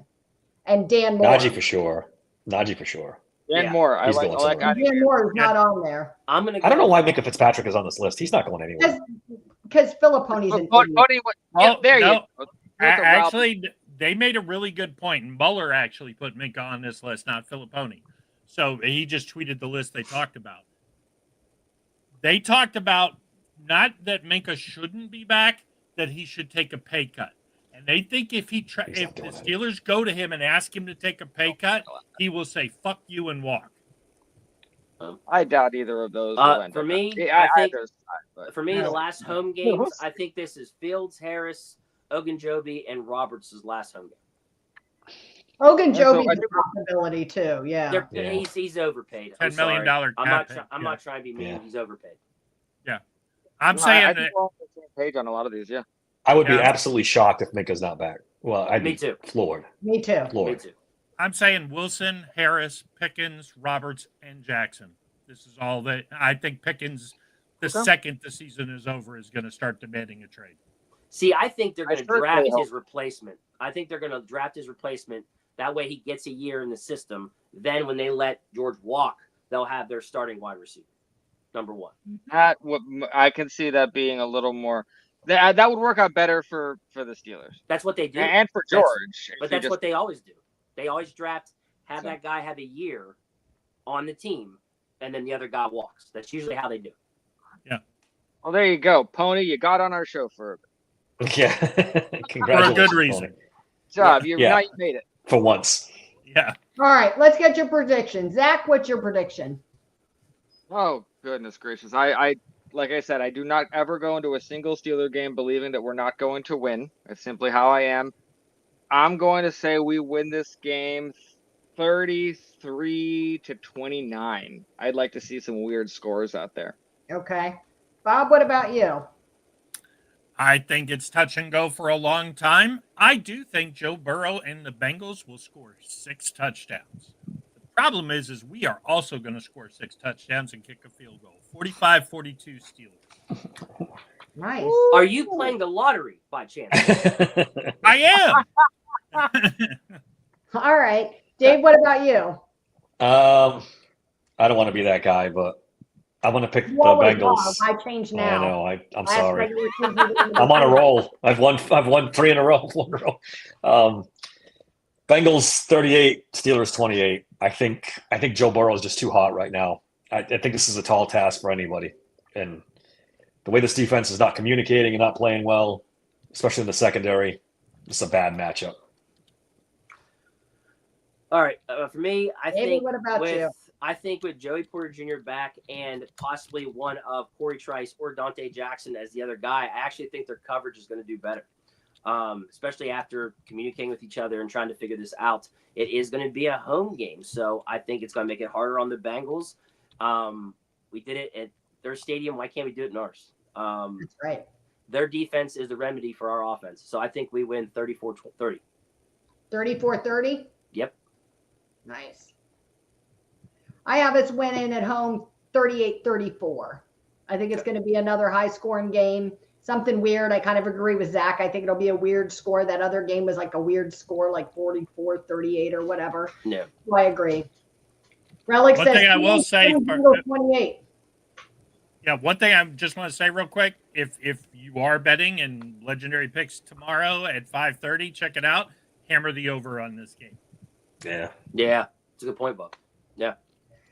and Dan Moore. Najee for sure. Dan Moore. He's going somewhere. Dan Moore is not on there. I don't know why Micah Fitzpatrick is on this list. He's not going anywhere. Because Filipponi's an idiot. There you go. Actually, they made a really good point. And Mueller actually put Minka on this list, not Filipponi. So he just tweeted the list they talked about. They talked about not that Minka shouldn't be back, that he should take a pay cut. And they think if the Steelers go to him and ask him to take a pay cut, he will say, fuck you and walk. I doubt either of those. For me, the last home games, I think this is Fields, Harris, Ogunjobi, and Roberts' last home game. Ogunjobi's a possibility too. Yeah. He's overpaid. $10 million I'm not trying to be mean. He's overpaid. Yeah. I'm saying I think we're on the same page on a lot of these. Yeah. I would be absolutely shocked if Minka's not back. Well, I'd be floored. Me too. Me too. I'm saying Wilson, Harris, Pickens, Roberts, and Jackson. This is all that I think Pickens, second the season is over, is going to start demanding a trade. See, I think they're going to draft his replacement. I think they're going to draft his replacement. That way he gets a year in the system. Then when they let George walk, they'll have their starting wide receiver, number one. I can see that being a little more. That would work out better for the Steelers. That's what they do. And for George. But that's what they always do. They always draft, that guy have a year on the team, and then the other guy walks. That's usually how they do it. Yeah. Well, there you go. Pony, you got on our show for a bit. Yeah. Congratulations. For a good reason. Pony. Job. Now you made it. For once. Yeah. All right. Let's get your prediction. Zach, what's your prediction? Oh, goodness gracious. Like I said, I do not ever go into a single Steeler game believing that we're not going to win. That's simply how I am. I'm going to say we win this game 33-29. I'd like to see some weird scores out there. Okay. Bob, what about you? I think it's touch and go for a long time. I do think Joe Burrow and the Bengals will score 6 touchdowns. The problem is we are also going to score 6 touchdowns and kick a field goal. 45-42 Steelers. Nice. Are you playing the lottery by chance? I am. All right. Dave, what about you? I don't want to be that guy, but I want to pick the Always Bengals. wrong. I changed now. I know. I'm Last sorry. regular season, I'm on a roll. I've won 3 in a row. Bengals 38, Steelers 28. I think Joe Burrow is just too hot right now. I think this is a tall task for anybody. And the way this defense is not communicating and not playing well, especially in the secondary. It's a bad matchup. All right, for me, What about you? I think with Joey Porter Jr. back and possibly one of Corey Trice or Dante Jackson as the other guy, I actually think their coverage is going to do better, especially after communicating with each other and trying to figure this out. It is going to be a home game, so I think it's going to make it harder on the Bengals. We did it at their stadium. Why can't we do it in ours? That's right. Their defense is the remedy for our offense, so I think we win 34-30. 34-30? Yep. Nice. I have us winning at home 38-34. I think it's going to be another high-scoring game. Something weird. I kind of agree with Zach. I think it'll be a weird score. That other game was like a weird score, like 44-38 or whatever. No. So I agree. Relic One says, thing I will say, 28. yeah, one thing I just want to say real quick: if you are betting and Legendary Picks tomorrow at 5:30, check it out. Hammer the over on this game. Yeah. Yeah, it's a good point, Buck. Yeah.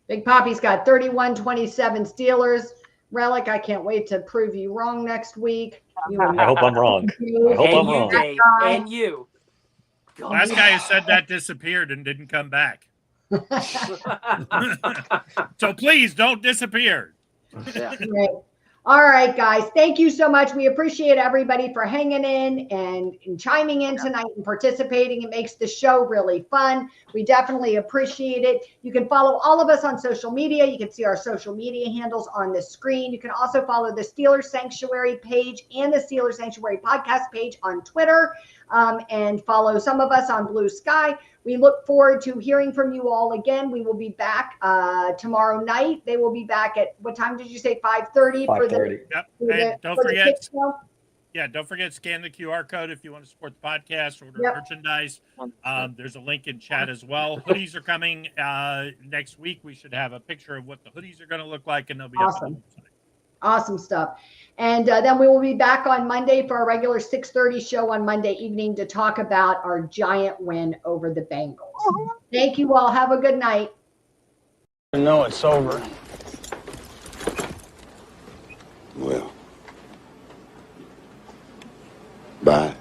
Big Poppy's got 31-27 Steelers. Relic, I can't wait to prove you wrong next week. I hope I'm wrong. I hope I'm wrong. Dave, and you. Last guy who said that disappeared and didn't come back. So please don't disappear. Yeah. Right. All right, guys. Thank you so much. We appreciate everybody for hanging in and chiming in tonight and participating. It makes the show really fun. We definitely appreciate it. You can follow all of us on social media. You can see our social media handles on the screen. You can also follow the Steelers Sanctuary page and the Steelers Sanctuary podcast page on Twitter, and follow some of us on Blue Sky. We look forward to hearing from you all again. We will be back tomorrow night. They will be back at, what time did you say? 5:30 for the. Yep. For the And don't for the forget, kick show? yeah, don't forget to scan the QR code if you want to support the podcast, order Yep. merchandise. There's a link in chat as well. Hoodies are coming next week. We should have a picture of what the hoodies are going to look like, and they'll be up on the website. Awesome stuff. And then we will be back on Monday for our regular 6:30 show on Monday evening to talk about our giant win over the Bengals. Thank you all. Have a good night. No, it's over. Well, bye.